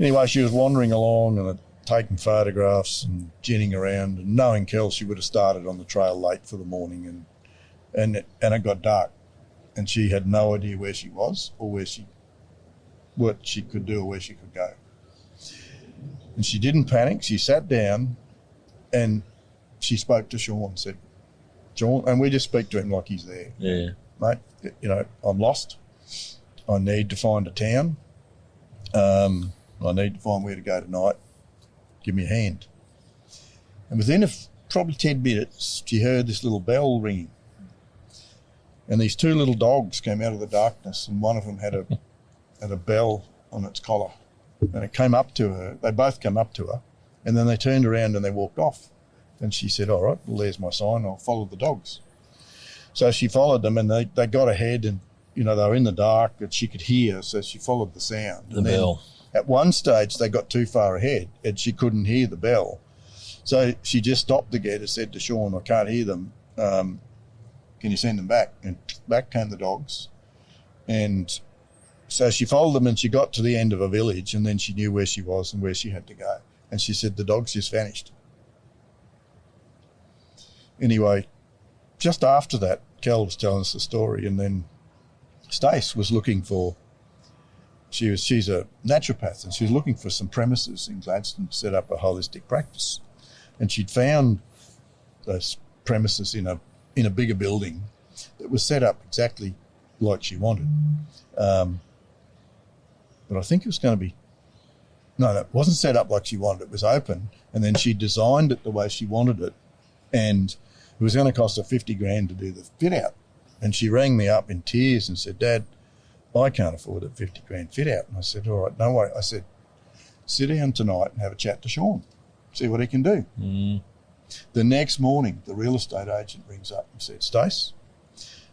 Anyway, she was wandering along and taking photographs and ginning around, and knowing Kel, she would have started on the trail late for the morning, and it got dark, and she had no idea where she was or what she could do or where she could go. And she didn't panic. She sat down and she spoke to Sean and said, Sean, and we just speak to him like he's there. Yeah. Mate, I'm lost. I need to find a town. I need to find where to go tonight. Give me a hand. And within probably 10 minutes, she heard this little bell ringing. And these two little dogs came out of the darkness, and one of them had a bell on its collar. And it came up to her. They both came up to her, and then they turned around and they walked off. And she said, all right, well, there's my sign. I'll follow the dogs. So she followed them, and they got ahead, and, they were in the dark, but she could hear, so she followed the sound. The bell. At one stage, they got too far ahead, and she couldn't hear the bell. So she just stopped again and said to Sean, I can't hear them. Can you send them back? And back came the dogs. And so she followed them, and she got to the end of a village, and then she knew where she was and where she had to go. And she said the dogs just vanished. Anyway, just after that, Kel was telling us the story, and then Stace was looking for, she's a naturopath, and she was looking for some premises in Gladstone to set up a holistic practice. And she'd found those premises in a bigger building that was set up exactly like she wanted. But I think it was going to be, no, it wasn't set up like she wanted. It was open, and then she designed it the way she wanted it, and it was going to cost her $50,000 to do the fit out. And she rang me up in tears and said, "Dad, I can't afford a $50,000 fit out." And I said, "All right, no worry." I said, "Sit down tonight and have a chat to Sean, see what he can do." The next morning, the real estate agent rings up and said, "Stace,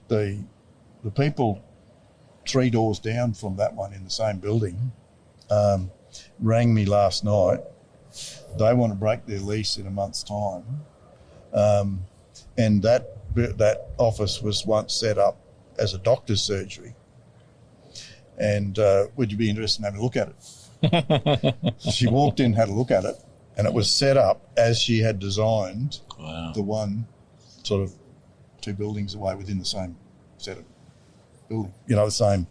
the people 3 doors down from that one in the same building rang me last night. They want to break their lease in a month's time. And that office was once set up as a doctor's surgery. And would you be interested in having a look at it?" She walked in, had a look at it, and it was set up as she had designed. Wow. The one sort of 2 buildings away within the same set of building, the same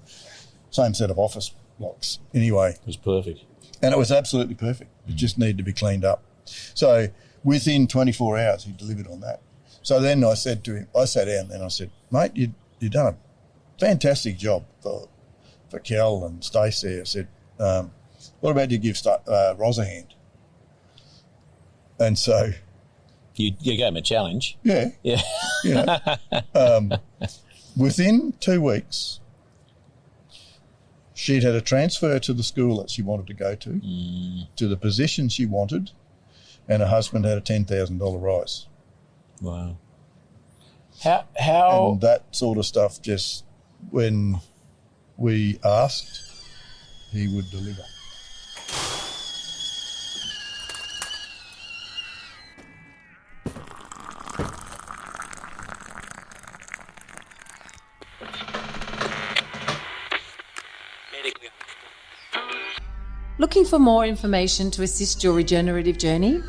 set of office blocks. Anyway. It was perfect. And it was absolutely perfect. It just needed to be cleaned up. So within 24 hours, he delivered on that. So then I said to him, I sat down and I said, "Mate, you've done a fantastic job for Kel and Stacey." I said, "What about you give Roz a hand?" And so... You gave him a challenge. Yeah. Within 2 weeks, she'd had a transfer to the school that she wanted to go to the position she wanted, and her husband had a $10,000 rise. Wow. How and that sort of stuff, just when we asked, he would deliver. Looking for more information to assist your regenerative journey?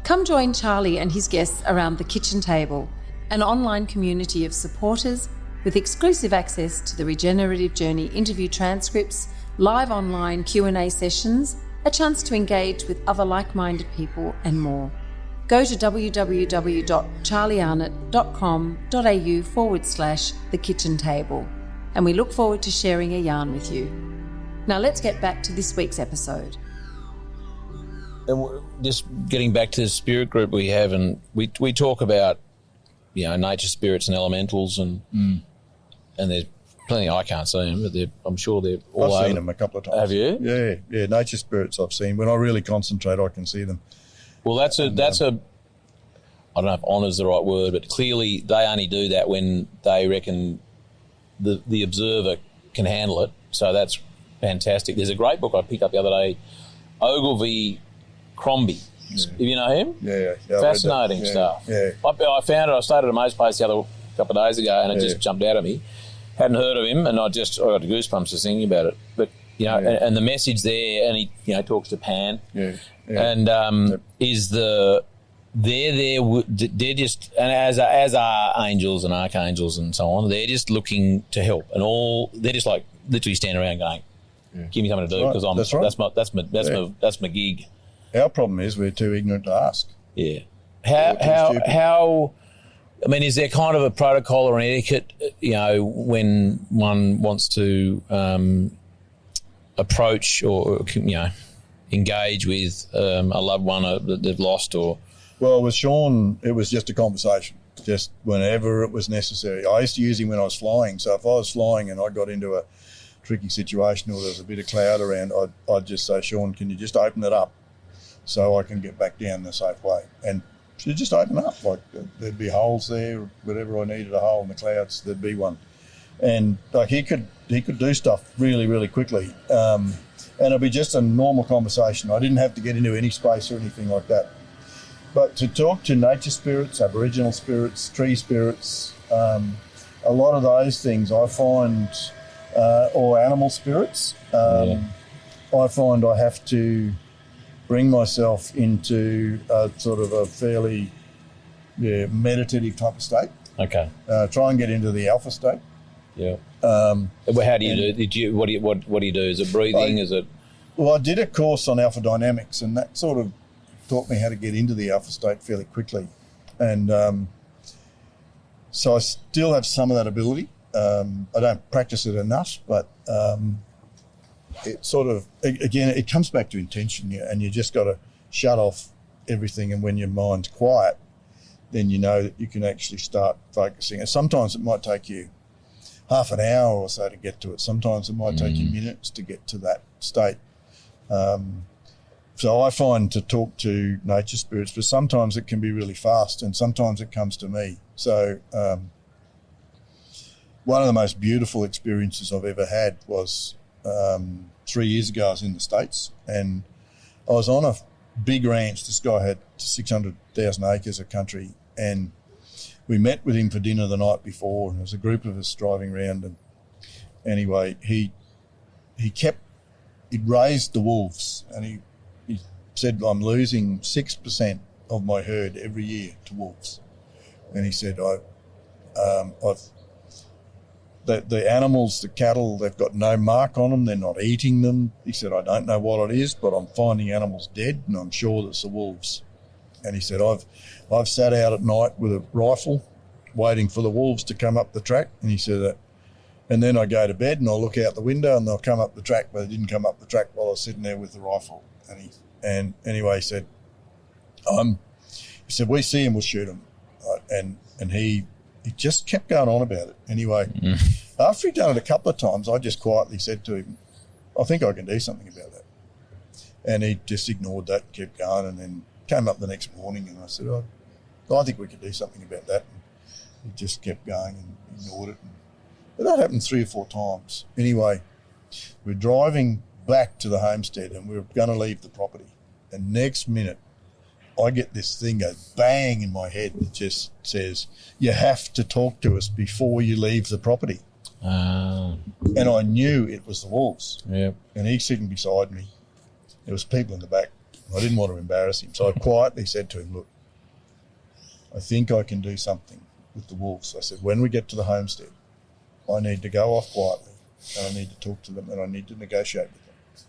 Come join Charlie and his guests around the kitchen table, an online community of supporters with exclusive access to the Regenerative Journey interview transcripts, live online Q&A sessions, a chance to engage with other like-minded people and more. Go to www.charliearnott.com.au/the kitchen table, and we look forward to sharing a yarn with you. Now let's get back to this week's episode. And just getting back to the spirit group we have, and we talk about, nature spirits and elementals, and there's plenty. I can't see them, but I'm sure they're all I've seen them a couple of times. Have you? Yeah. Nature spirits I've seen. When I really concentrate, I can see them. Well, that's a. I don't know if honour's the right word, but clearly they only do that when they reckon the observer can handle it. So that's fantastic. There's a great book I picked up the other day, Ogilvy Crombie. Yeah. You know him? Yeah. Fascinating stuff. Yeah. I found it. I stayed at a mate's place the other couple of days ago, and it just jumped out at me. Hadn't heard of him, and I got goosebumps just thinking about it. But and the message there, and he talks to Pan, and is they're just, and as are angels and archangels and so on, they're just looking to help, and they're just like literally standing around going, "Give me something to do," because that's my gig. Our problem is we're too ignorant to ask. Yeah. How? I mean, is there kind of a protocol or an etiquette, when one wants to approach or engage with a loved one that they've lost? Or well, with Sean, it was just a conversation, just whenever it was necessary. I used to use him when I was flying. So if I was flying and I got into a tricky situation or there was a bit of cloud around, I'd just say, "Sean, can you just open it up so I can get back down the safe way?" And she'd just open up. Like there'd be holes there, whatever I needed a hole in the clouds, there'd be one. And like he could do stuff really, really quickly. And it'd be just a normal conversation. I didn't have to get into any space or anything like that. But to talk to nature spirits, Aboriginal spirits, tree spirits, a lot of those things I find, or animal spirits, I find I have to bring myself into a sort of a fairly meditative type of state. Okay. Try and get into the alpha state. Yeah. How do you do? What do you do? Is it breathing? Is it? Well, I did a course on alpha dynamics, and that sort of taught me how to get into the alpha state fairly quickly. And so I still have some of that ability. I don't practice it enough, but it sort of, again, it comes back to intention, and you just got to shut off everything, and when your mind's quiet, then you know that you can actually start focusing. And sometimes it might take you half an hour or so to get to it. Sometimes it might take you minutes to get to that state. So I find to talk to nature spirits, but sometimes it can be really fast and sometimes it comes to me. So one of the most beautiful experiences I've ever had was 3 years ago. I was in the States and I was on a big ranch. This guy had 600,000 acres of country, and we met with him for dinner the night before, and there was a group of us driving around. And anyway, he'd raised the wolves, and he said, I'm losing 6% of my herd every year to wolves. And he said, the animals, the cattle, they've got no mark on them, they're not eating them. He said, I don't know what it is, but I'm finding animals dead, and I'm sure it's the wolves. And he said, I've sat out at night with a rifle waiting for the wolves to come up the track. And he said, and then I go to bed and I look out the window and they'll come up the track, but they didn't come up the track while I was sitting there with the rifle. And anyway, he said, we see him, we'll shoot him. And he just kept going on about it. Anyway, after he'd done it a couple of times, I just quietly said to him, I think I can do something about that. And he just ignored that and kept going, and then came up the next morning and I said, I think we could do something about that. And he just kept going and ignored it. But that happened 3 or 4 times. Anyway, we're driving back to the homestead and we're going to leave the property. And next minute, I get this thing go bang in my head that just says, you have to talk to us before you leave the property. And I knew it was the wolves. Yep. And he's sitting beside me. There was people in the back. I didn't want to embarrass him. So I quietly said to him, look, I think I can do something with the wolves. I said, when we get to the homestead, I need to go off quietly and I need to talk to them and I need to negotiate with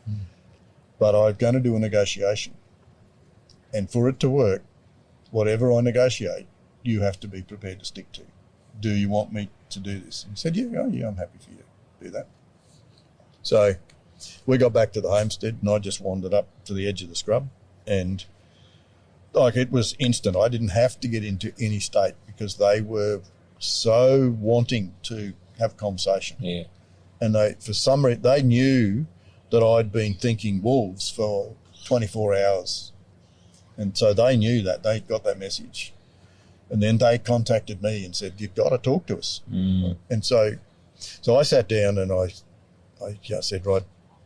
them. But I'm going to do a negotiation. And for it to work, whatever I negotiate, you have to be prepared to stick to. Do you want me to do this? And he said, yeah, I'm happy for you to do that. So we got back to the homestead and I just wandered up to the edge of the scrub, and it was instant. I didn't have to get into any state because they were so wanting to have a conversation. Yeah. And for some reason, they knew that I'd been thinking wolves for 24 hours. And so they knew that. They got that message. And then they contacted me and said, you've got to talk to us. And so I sat down and I said, right,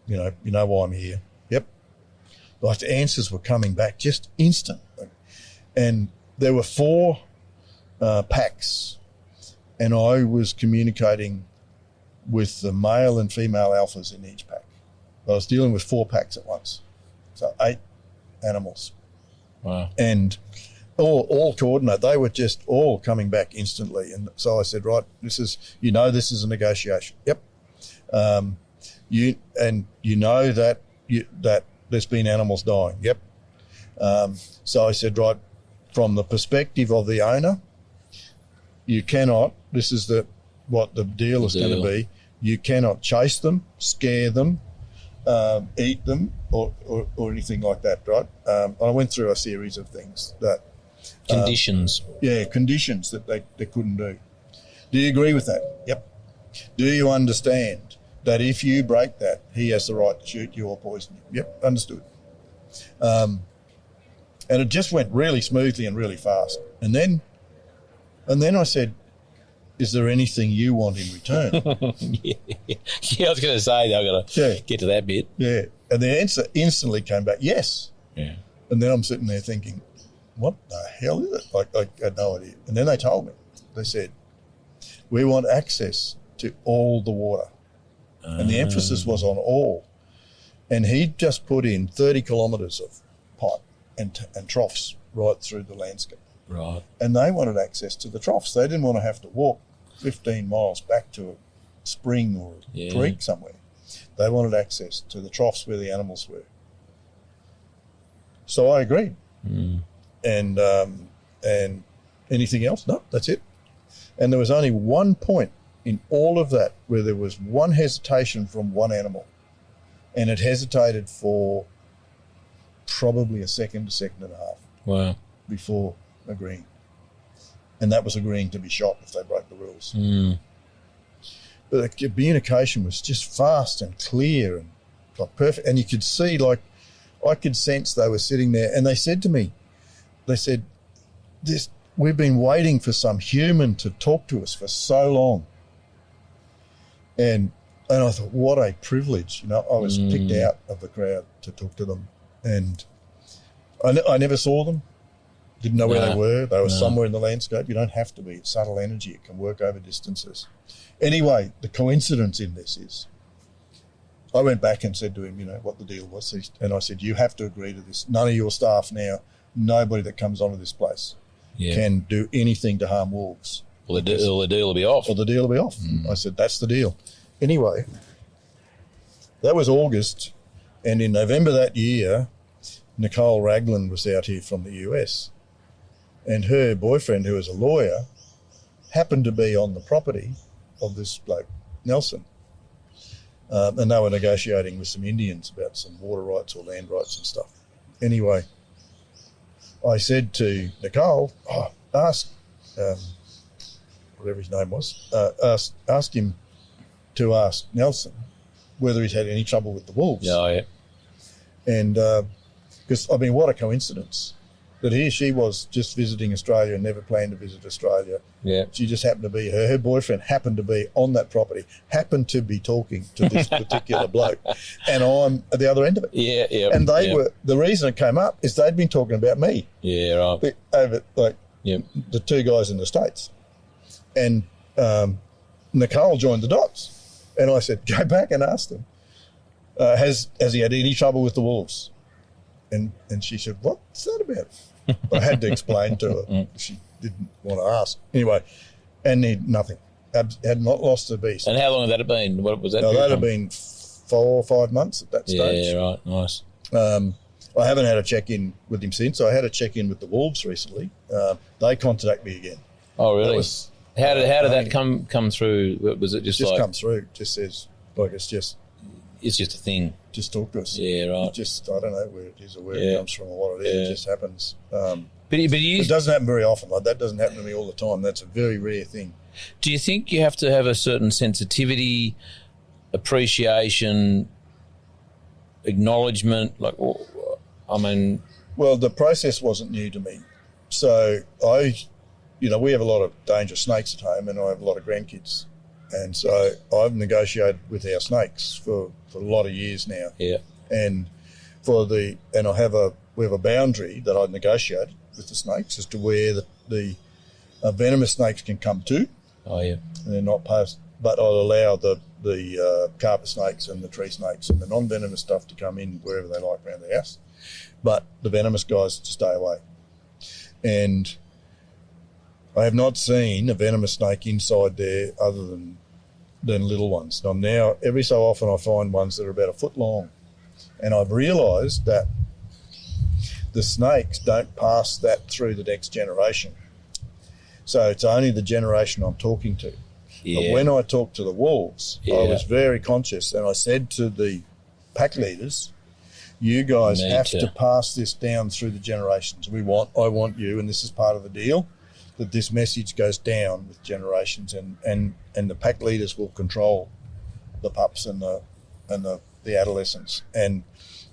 you know why I'm here. Yep. Like the answers were coming back just instant. And there were 4 packs, and I was communicating with the male and female alphas in each pack. I was dealing with 4 packs at once. So 8 animals. Wow. And all coordinate. They were just all coming back instantly. And so I said, right, this is a negotiation. Yep. You know that there's been animals dying. Yep. So I said, right, from the perspective of the owner, you cannot, this is what the deal is going to be, you cannot chase them, scare them, eat them or anything like that, right? I went through a series of things that... Conditions. Conditions that they couldn't do. Do you agree with that? Yep. Do you understand that if you break that, he has the right to shoot you or poison you? Yep, understood. And it just went really smoothly and really fast. And then I said, is there anything you want in return? Yeah, I was going to say, I've got to get to that bit. Yeah, and the answer instantly came back, yes. Yeah. And then I'm sitting there thinking, what the hell is it? I had no idea. And then they told me, they said, we want access to all the water. And the emphasis was on all. And he just put in 30 kilometres of pipe and troughs right through the landscape. Right. And they wanted access to the troughs. They didn't want to have to walk 15 miles back to a spring or a creek somewhere. They wanted access to the troughs where the animals were. So I agreed. And anything else? No, that's it. And there was only one point in all of that where there was one hesitation from one animal. And it hesitated for probably a second and a half. Wow. Before agreeing. And that was agreeing to be shot if they broke the rules. But the communication was just fast and clear and like perfect. And you could see, like, I could sense they were sitting there, and they said to me, they said, we've been waiting for some human to talk to us for so long. And I thought, what a privilege. You know, I was picked out of the crowd to talk to them. And I never saw them. Didn't know where they were. They were somewhere in the landscape. You don't have to be. It's subtle energy. It can work over distances. Anyway, the coincidence in this is I went back and said to him, you know, what the deal was. And I said, you have to agree to this. None of your staff now, nobody that comes onto this place can do anything to harm wolves. Well, the deal will be off. Or the deal will be off. I said, that's the deal. Anyway, that was August. And in November that year, Nicole Ragland was out here from the US. And her boyfriend, who was a lawyer, happened to be on the property of this bloke, Nelson. And they were negotiating with some Indians about some water rights or land rights and stuff. Anyway, I said to Nicole, ask, whatever his name was, ask him to ask Nelson whether he's had any trouble with the wolves. And because, I mean, what a coincidence that she was just visiting Australia and never planned to visit Australia. She just happened to be, her boyfriend happened to be on that property, happened to be talking to this particular bloke, and I'm at the other end of it. And they were, the reason it came up is they'd been talking about me. Over, like, the two guys in the States. And Nicole joined the dots. And I said, go back and ask them, has he had any trouble with the wolves? And she said, what's that about? I had to explain to her. She didn't want to ask. Anyway, and nothing. Had not lost the beast. And how long had that been? What was that? No, that had been 4 or 5 months at that stage. Nice. I haven't had a check-in with him since. I had a check-in with the wolves recently. They contact me again. Oh, really? How did that come through? Was it just like... come through. It just says, like, it's just a thing. Just talk to us. Yeah, right. Just, I don't know where it is or where it comes from or what it is. It just happens. But it doesn't happen very often. Like, that doesn't happen to me all the time. That's a very rare thing. Do you think you have to have a certain sensitivity, appreciation, acknowledgement? Like, I mean... Well, the process wasn't new to me. So we have a lot of dangerous snakes at home, and I have a lot of grandkids. And so I've negotiated with our snakes for a lot of years now. And we have a boundary that I negotiated with the snakes as to where the venomous snakes can come to. And they're not past, but I'll allow the carpet snakes and the tree snakes and the non-venomous stuff to come in wherever they like around the house. But the venomous guys to stay away. And I have not seen a venomous snake inside there other than little ones. Now, every so often I find ones that are about a foot long. And I've realised that the snakes don't pass that through the next generation. So it's only the generation I'm talking to. But when I talked to the wolves, I was very conscious, and I said to the pack leaders, you guys have to pass this down through the generations. I want you, and this is part of the deal, that this message goes down with generations, and the pack leaders will control the pups and the adolescents, and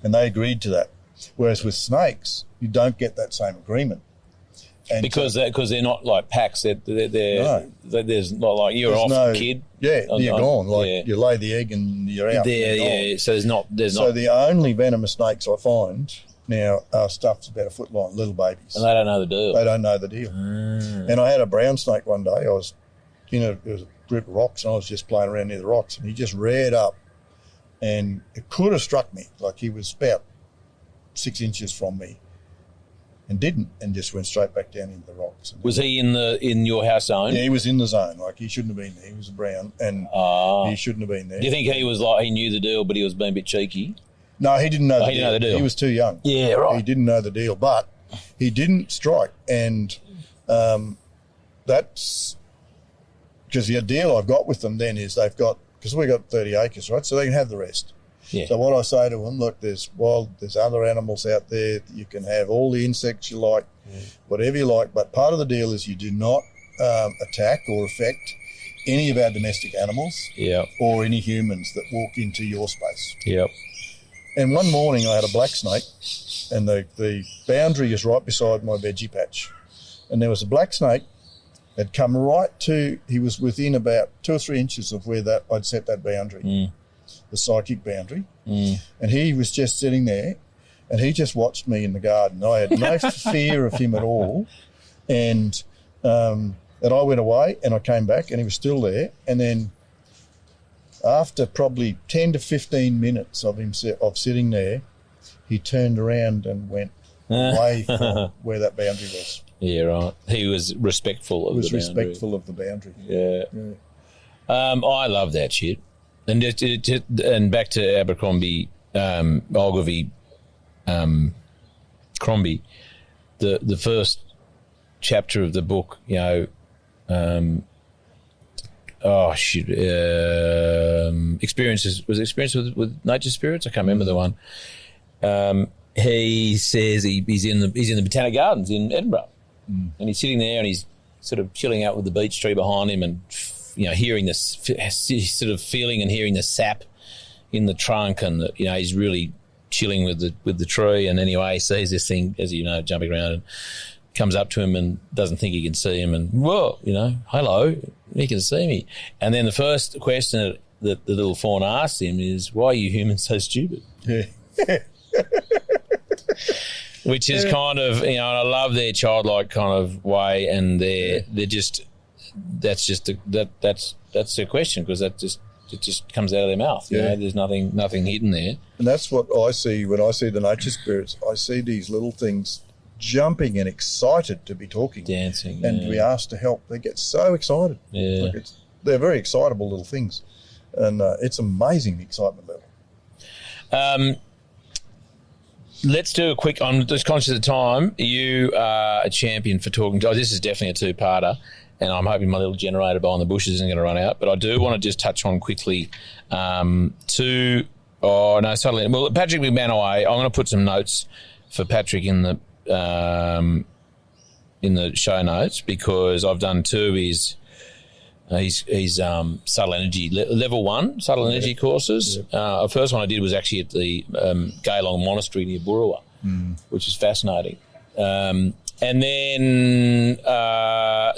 they agreed to that. Whereas with snakes, you don't get that same agreement. And because they're not like packs. There's not like you're off, kid. Yeah, you're gone. Like you lay the egg and you're out. So there's not. So the only venomous snakes I find now are stuffed about a foot long, little babies. And they don't know the deal. They don't know the deal. And I had a brown snake one day. I was there was a group of rocks, and I was just playing around near the rocks, and he just reared up, and it could have struck me. Like, he was about 6 inches from me. and didn't, and just went straight back down into the rocks. Was he in your house zone? Yeah, he was in the zone. Like, he shouldn't have been there. He was a brown, and he shouldn't have been there. Do you think he was like, he knew the deal, but he was being a bit cheeky? No, he didn't know the deal. He didn't know the deal. He was too young. Yeah, right. He didn't know the deal, but he didn't strike. And that's because the deal I've got with them then is they've got, because we've got 30 acres, right? So they can have the rest. Yeah. So what I say to them, look, there's other animals out there. You can have all the insects you like, whatever you like, but part of the deal is you do not attack or affect any of our domestic animals or any humans that walk into your space. Yep. And one morning I had a black snake, and the boundary is right beside my veggie patch. And there was a black snake that come right to, he was within about 2 or 3 inches of where that I'd set that boundary, the psychic boundary. And he was just sitting there, and he just watched me in the garden. I had no fear of him at all. And I went away, and I came back, and he was still there. And then after probably 10 to 15 minutes of him sitting there, he turned around and went away from where that boundary was. Yeah, right. He was respectful of the boundary. He was respectful of the boundary. Yeah. I love that shit. And and back to Abercrombie, Ogilvy, Crombie, the first chapter of the book, you know, experiences with nature spirits. I can't remember the one. He says he's in the Botanic Gardens in Edinburgh, and he's sitting there and he's sort of chilling out with the beech tree behind him, and hearing this, sort of feeling and hearing the sap in the trunk, and he's really chilling with the tree. And anyway, he sees this thing, as jumping around, and comes up to him and doesn't think he can see him, and whoa, hello, he can see me. And then the first question that the little fawn asks him is, why are you humans so stupid? Yeah. Which is kind of, and I love their childlike kind of way, and they're just, that's their question, because it just comes out of their mouth. There's nothing hidden there. And that's what I see when I see the nature spirits. I see these little things jumping and excited to be talking, dancing, and to be asked to help. They get so excited. Yeah, they're very excitable little things, and it's amazing, the excitement level. Let's do a quick, I'm just conscious of time. You are a champion for talking. This is definitely a two-parter, and I'm hoping my little generator behind the bushes isn't going to run out. But I do want to just touch on quickly Patrick McManaway. I'm going to put some notes for Patrick in the show notes, because I've done 2 of his subtle energy level 1 subtle energy courses. The first one I did was actually at the Gaylong Monastery near Burrawa, which is fascinating. And then I'll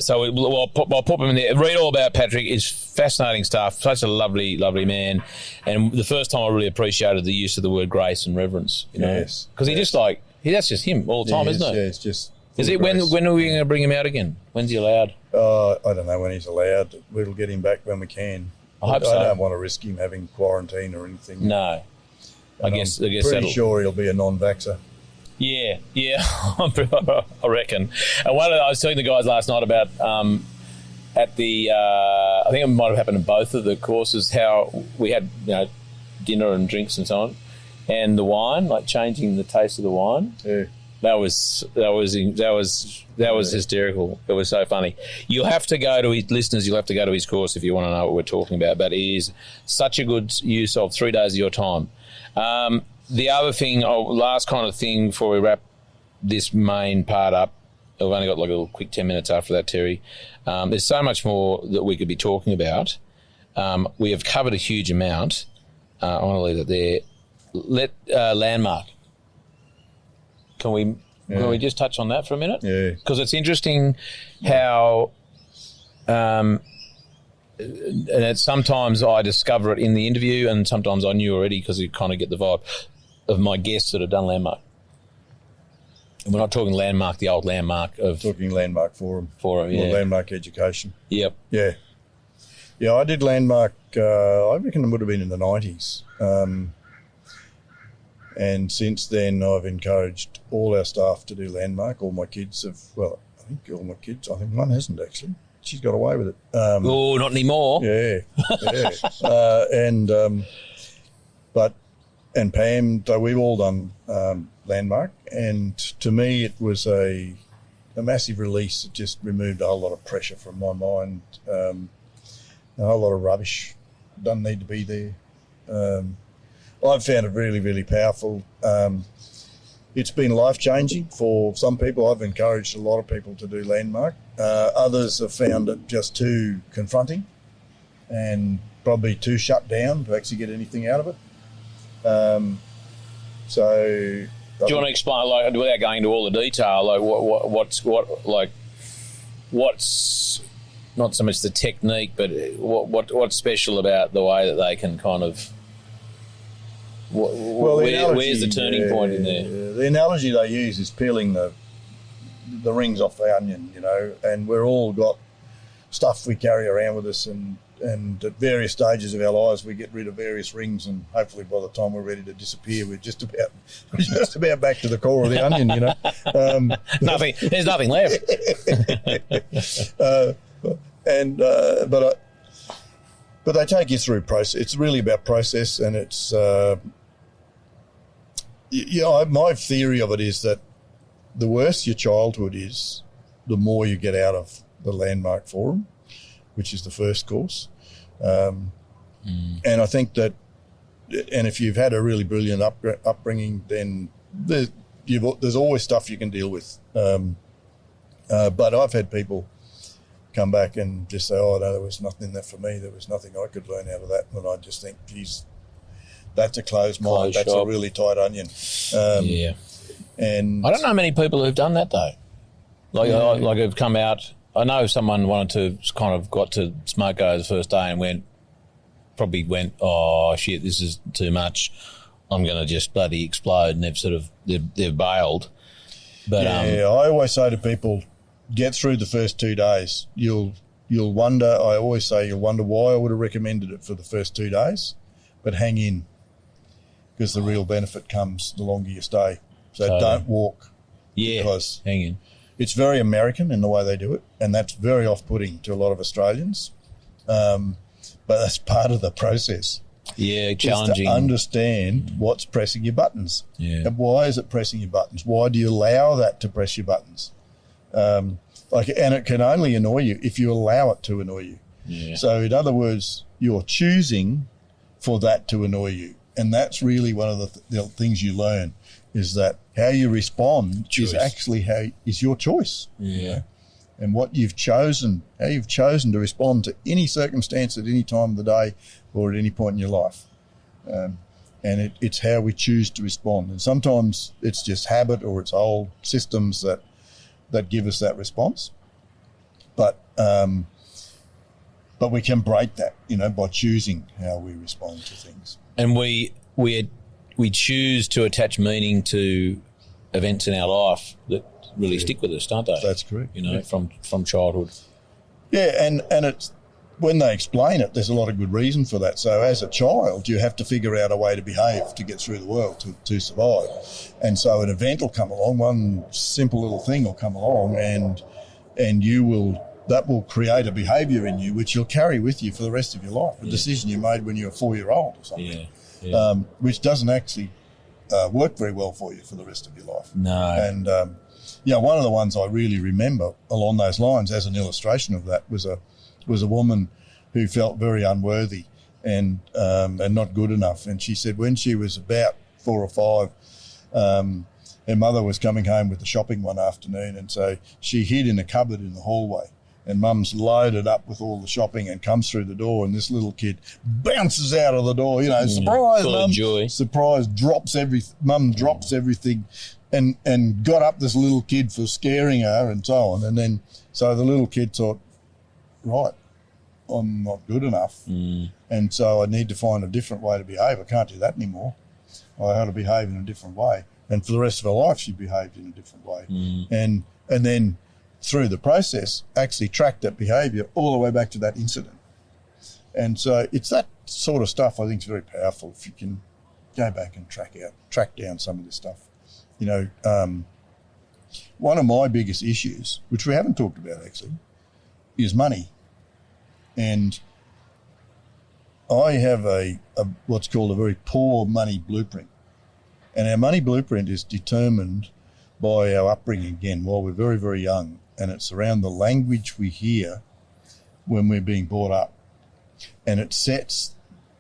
pop him in there. Read all about Patrick. It's fascinating stuff. Such a lovely, lovely man. And the first time I really appreciated the use of the word grace and reverence. Because he just that's just him all the time, isn't it? Yeah, it's just. Is it when are we going to bring him out again? When's he allowed? I don't know when he's allowed. We'll get him back when we can. I hope so. I don't want to risk him having quarantine or anything. No. I guess pretty sure he'll be a non-vaxxer. Yeah, I reckon. And I was telling the guys last night about at the I think it might have happened in both of the courses, how we had dinner and drinks and so on, and the wine, like changing the taste of the wine. Yeah. That was hysterical. It was so funny. You'll have to go to his listeners. You'll have to go to his course if you want to know what we're talking about. But it is such a good use of 3 days of your time. The other thing, last kind of thing before we wrap this main part up. I've only got like a little quick 10 minutes after that, Terry. There's so much more that we could be talking about. We have covered a huge amount. I want to leave it there. Landmark. Can we just touch on that for a minute? Yeah. Because it's interesting how, and sometimes I discover it in the interview, and sometimes I knew already, because you kind of get the vibe of my guests that have done Landmark. And we're not talking Landmark, the old Landmark of... Talking Landmark Forum. Or Landmark Education. Yep. Yeah. Yeah, I did Landmark, I reckon it would have been in the 90s. And since then, I've encouraged all our staff to do landmark. All my kids have, well, I think all my kids, I think one hasn't actually. She's got away with it. Oh, not anymore. Yeah. And Pam, so we've all done landmark. And to me, it was a massive release. It just removed a whole lot of pressure from my mind. A whole lot of rubbish doesn't need to be there. I've found it really, really powerful. It's been life-changing for some people. I've encouraged a lot of people to do landmark. Others have found it just too confronting and probably too shut down to actually get anything out of it. So... Do you want to explain, like, without going into all the detail, like what's not so much the technique, but what's special about the way that they can kind of... where's the turning point in there? The analogy they use is peeling the rings off the onion, you know, and we're all got stuff we carry around with us, and at various stages of our lives we get rid of various rings, and hopefully by the time we're ready to disappear, we're just about back to the core of the onion, you know. There's nothing left. But they take you through process. It's really about process, and it's my theory of it is that the worse your childhood is, the more you get out of the landmark forum, which is the first course. And I think that, and if you've had a really brilliant upbringing, then there's always stuff you can deal with. But I've had people come back and just say, oh, no, there was nothing there for me. There was nothing I could learn out of that. And I just think, geez, that's a closed mind. That's a really tight onion. And I don't know many people who've done that, though. Like have come out. I know someone wanted to got to Smoko the first day and went, oh, shit, this is too much. I'm going to just bloody explode. And they've bailed. But I always say to people, get through the first 2 days. You'll wonder, I always say, you'll wonder why I would have recommended it for the first 2 days, but hang in, because the real benefit comes the longer you stay. So don't walk. Yeah, because hang in. It's very American in the way they do it, and that's very off-putting to a lot of Australians. But that's part of the process. Yeah, challenging. Is to understand what's pressing your buttons. Yeah. And why is it pressing your buttons? Why do you allow that to press your buttons? And it can only annoy you if you allow it to annoy you. Yeah. So in other words, you're choosing for that to annoy you. And that's really one of the things you learn, is that how you respond is your choice. Yeah. And what you've chosen, how you've chosen to respond to any circumstance at any time of the day or at any point in your life. And it's how we choose to respond. And sometimes it's just habit, or it's old systems that give us that response. But we can break that, by choosing how we respond to things. And we choose to attach meaning to events in our life that really stick with us, don't they? That's correct. From childhood. Yeah, and it's when they explain it, there's a lot of good reason for that. So as a child, you have to figure out a way to behave to get through the world, to survive. And so an event will come along, one simple little thing will come along, and that will create a behaviour in you which you'll carry with you for the rest of your life. A decision you made when you were 4-year-old or something. Yeah. Which doesn't actually work very well for you for the rest of your life. No. And one of the ones I really remember along those lines, as an illustration of that, was a woman who felt very unworthy and not good enough. And she said when she was about 4 or 5, her mother was coming home with the shopping one afternoon, and so she hid in a cupboard in the hallway. And Mum's loaded up with all the shopping and comes through the door, and this little kid bounces out of the door, surprise, Mum, joy. Surprise, Mum drops everything and got up this little kid for scaring her and so on. And then, so the little kid thought, right, I'm not good enough. And so I need to find a different way to behave. I can't do that anymore. I had to behave in a different way. And for the rest of her life, she behaved in a different way. And then through the process, actually tracked that behaviour all the way back to that incident. And so it's that sort of stuff I think is very powerful if you can go back and track down some of this stuff. You know, one of my biggest issues, which we haven't talked about actually, is money. And I have a what's called a very poor money blueprint. And our money blueprint is determined by our upbringing again while we're very, very young. And it's around the language we hear when we're being brought up. And it sets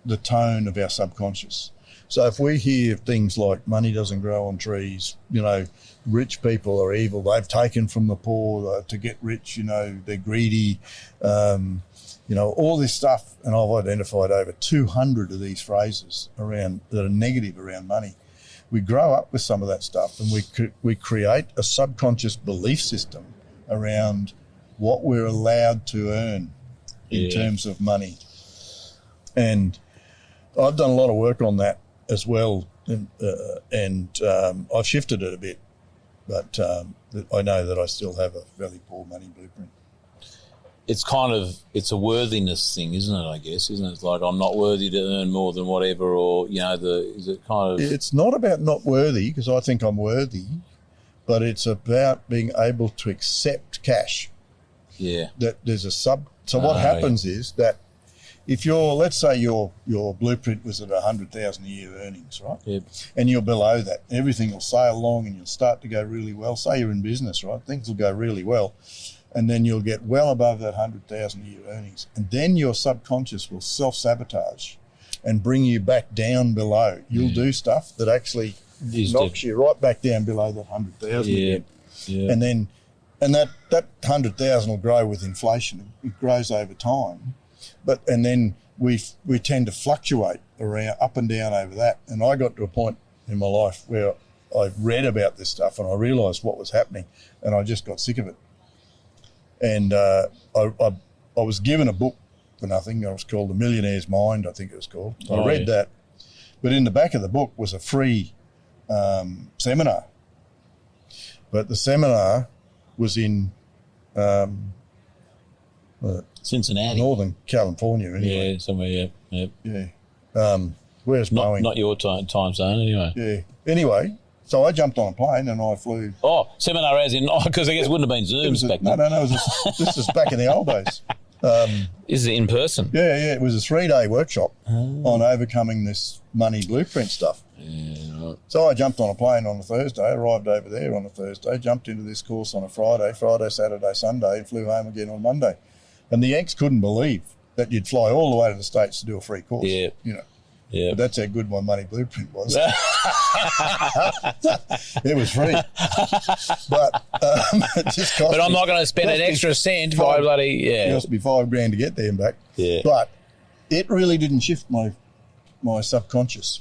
the tone of our subconscious. So if we hear things like money doesn't grow on trees, you know, rich people are evil, they've taken from the poor to get rich, you know, they're greedy, you know, all this stuff. And I've identified over 200 of these phrases around that are negative around money. We grow up with some of that stuff, and we create a subconscious belief system around what we're allowed to earn in terms of money. And I've done a lot of work on that as well, and I've shifted it a bit, but I know that I still have a fairly poor money blueprint. It's a worthiness thing, isn't it, I guess, isn't it? It's like, I'm not worthy to earn more than whatever, or, you know, is it kind of... It's not about not worthy, because I think I'm worthy, but it's about being able to accept cash. Yeah. That there's a So what happens is that if let's say your blueprint was at 100,000 a year earnings, right? Yep. And you're below that, everything will sail along and you'll start to go really well. Say you're in business, right? Things will go really well. And then you'll get well above that 100,000 a year earnings. And then your subconscious will self-sabotage and bring you back down below. You'll do stuff that actually knocks you right back down below that 100,000 again. Yeah. And that 100,000 will grow with inflation. It grows over time. And then we tend to fluctuate around up and down over that. And I got to a point in my life where I read about this stuff and I realised what was happening, and I just got sick of it. And I was given a book for nothing. It was called The Millionaire's Mind, I think it was called. I read that. But in the back of the book was a free seminar. But the seminar was in Cincinnati, Northern California, anyway. Yeah, somewhere. Yeah. Where's Boeing? Not your time zone, anyway. Yeah. Anyway, so I jumped on a plane and I flew. Oh, seminar as in, because I guess it wouldn't have been Zooms back then. No. This is back in the old days. Is it in person? Yeah. It was a 3-day workshop on overcoming this money blueprint stuff. Yeah, right. So I jumped on a plane on a Thursday, arrived over there on a Thursday, jumped into this course on a Friday, Saturday, Sunday, and flew home again on Monday. And the Yanks couldn't believe that you'd fly all the way to the States to do a free course. Yeah. You know. Yeah. But that's how good my money blueprint was. It was free. But it just cost But I'm me, not going to spend an extra cent for bloody... It cost me $5,000 to get there and back. Yeah. But it really didn't shift my subconscious.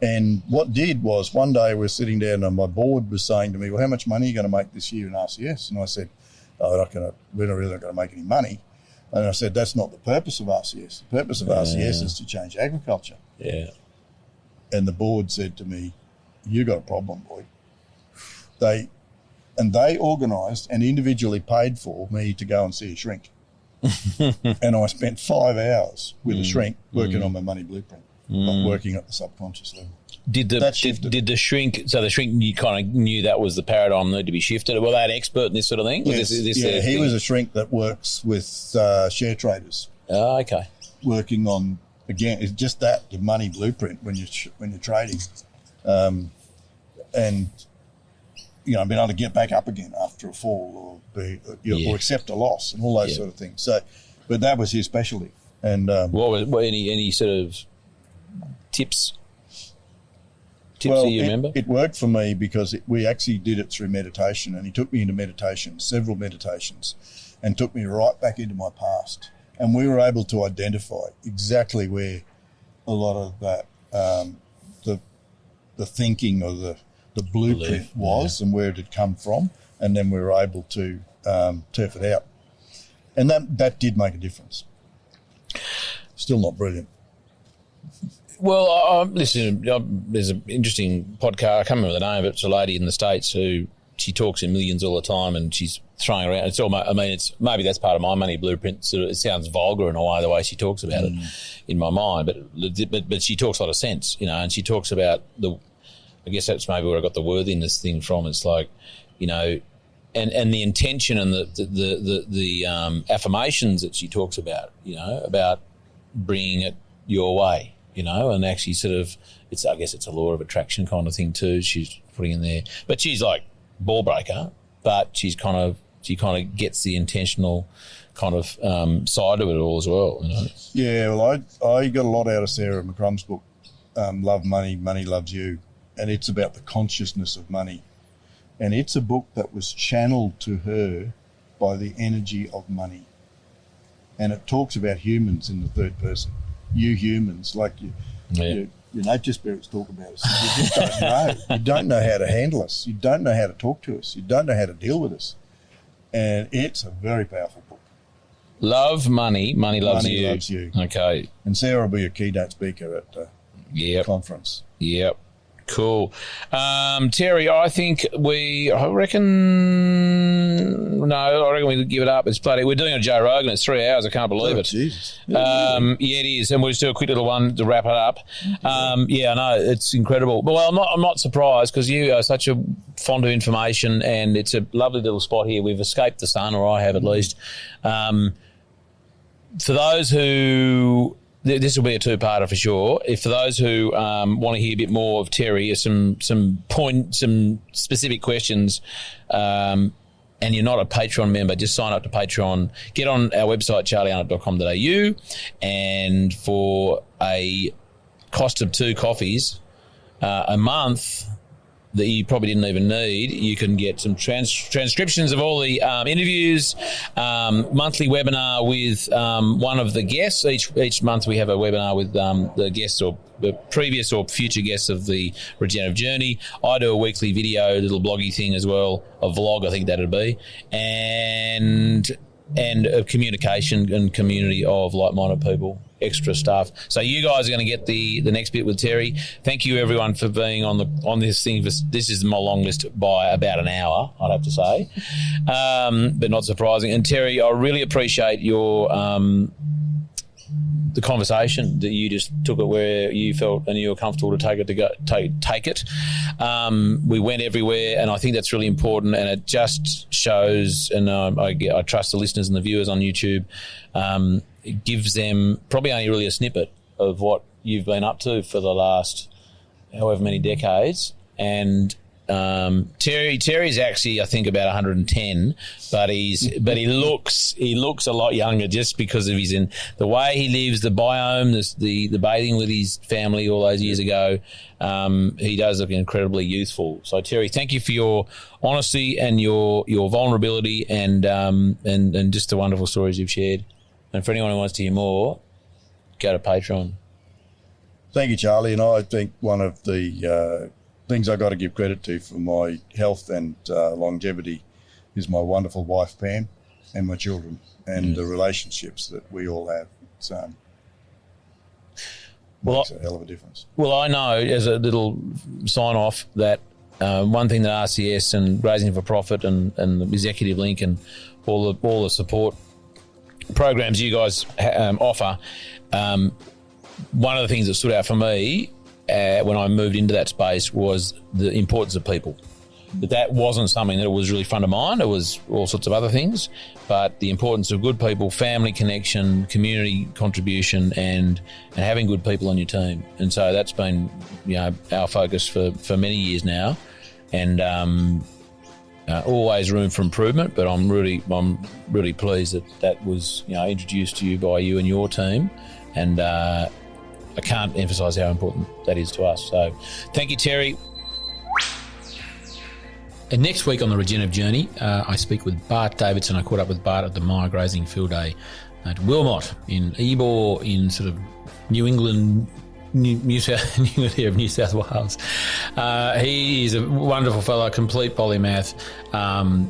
And what did was one day we were sitting down and my board was saying to me, well, how much money are you going to make this year in RCS? And I said, we're not really not going to make any money. And I said, that's not the purpose of RCS. The purpose of RCS is to change agriculture. Yeah. And the board said to me, you got a problem, boy. They organised and individually paid for me to go and see a shrink. And I spent 5 hours with a shrink working on my money blueprint, working at the subconscious level. Did the shrink, so the shrink, you kind of knew that was the paradigm that need to be shifted? Were they an expert in this sort of thing? Yes. He was a shrink that works with share traders. Oh, okay. Working on, again, it's just that, the money blueprint when you're trading. And, you know, being able to get back up again after a fall or accept a loss and all those sort of things. So, but that was his specialty. And what any sort of tips? Well, do you remember? It worked for me because we actually did it through meditation, and he took me into meditation, several meditations, and took me right back into my past. And we were able to identify exactly where a lot of that, the thinking or the blueprint was and where it had come from, and then we were able to turf it out. And that did make a difference. Still not brilliant. Well, listen, there's an interesting podcast, I can't remember the name of it, it's a lady in the States who she talks in millions all the time, and she's throwing around. It's almost, I mean, it's maybe that's part of my money blueprint. Sort of, it sounds vulgar in a way the way she talks about it in my mind, but she talks a lot of sense, and she talks about I guess that's maybe where I got the worthiness thing from. It's like, and the intention and the affirmations that she talks about, about bringing it your way, and actually sort of, I guess it's a law of attraction kind of thing too. She's putting in there, but she's like ball breaker, but she kind of gets the intentional kind of side of it all as well. Yeah, well, I got a lot out of Sarah McCrum's book, Love Money, Money Loves You, and it's about the consciousness of money. And it's a book that was channeled to her by the energy of money. And it talks about humans in the third person. You humans, like your nature spirits talk about us. You just don't know. You don't know how to handle us. You don't know how to talk to us. You don't know how to deal with us. And it's a very powerful book. Love Money, Money Loves Money You. Loves You. Okay. And Sarah will be a keynote speaker at the conference. Yep. Cool. Terry, I reckon we give it up. It's bloody, we're doing a Joe Rogan. It's 3 hours. I can't believe it. Jesus. Yeah, it is. And we'll just do a quick little one to wrap it up. I know. It's incredible. But, well, I'm not surprised because you are such a fond of information and it's a lovely little spot here. We've escaped the sun, or I have at least. For those who... This will be a two-parter for sure. For those who want to hear a bit more of Terry, some specific questions, and you're not a Patreon member, just sign up to Patreon. Get on our website, charliearnott.com.au, and for a cost of 2 coffees a month that you probably didn't even need, you can get some transcriptions of all the interviews, monthly webinar with one of the guests. Each month we have a webinar with the guests or the previous or future guests of the Regenerative Journey. I do a weekly video, little bloggy thing as well, a vlog I think that'd be, and a communication and community of like-minded people. Extra stuff. So you guys are going to get the next bit with Terry. Thank you everyone for being on this thing. This is my long list by about an hour, I'd have to say, but not surprising. And Terry, I really appreciate your the conversation that you just took it where you felt and you were comfortable to take it. We went everywhere, and I think that's really important. And it just shows, and I trust the listeners and the viewers on YouTube. It gives them probably only really a snippet of what you've been up to for the last however many decades. And Terry's actually, I think, about 110, but he looks a lot younger just because of the way he lives, the biome, the bathing with his family all those years ago. He does look incredibly youthful. So Terry, thank you for your honesty and your vulnerability and just the wonderful stories you've shared. And for anyone who wants to hear more, go to Patreon. Thank you, Charlie. And I think one of the things I got to give credit to for my health and longevity is my wonderful wife, Pam, and my children, and the relationships that we all have. It's makes a hell of a difference. Well, I know, as a little sign-off, that one thing that RCS and Raising for Profit and the Executive Link and all the support programs you guys offer, one of the things that stood out for me when I moved into that space was the importance of people. That wasn't something that was really front of mind. It was all sorts of other things, but the importance of good people, family connection, community contribution, and having good people on your team. And so that's been, our focus for many years now, and always room for improvement. But I'm really pleased that was introduced to you by you and your team, and I can't emphasise how important that is to us. So thank you, Terry. And next week on the Regenerative Journey, I speak with Bart Davidson. I caught up with Bart at the Myer Grazing Field Day at Wilmot in Ebor in sort of New England, New South Wales. He is a wonderful fellow, complete polymath,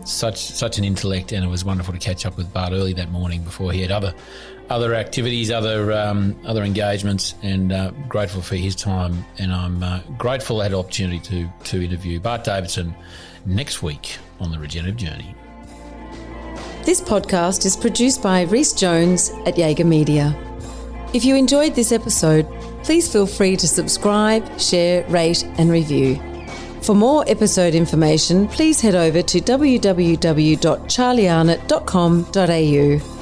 such an intellect, and it was wonderful to catch up with Bart early that morning before he had other activities, other engagements, and grateful for his time. And I'm grateful I had the opportunity to interview Bart Davidson next week on The Regenerative Journey. This podcast is produced by Rhys Jones at Jaeger Media. If you enjoyed this episode, please feel free to subscribe, share, rate and review. For more episode information, please head over to www.charliearnott.com.au.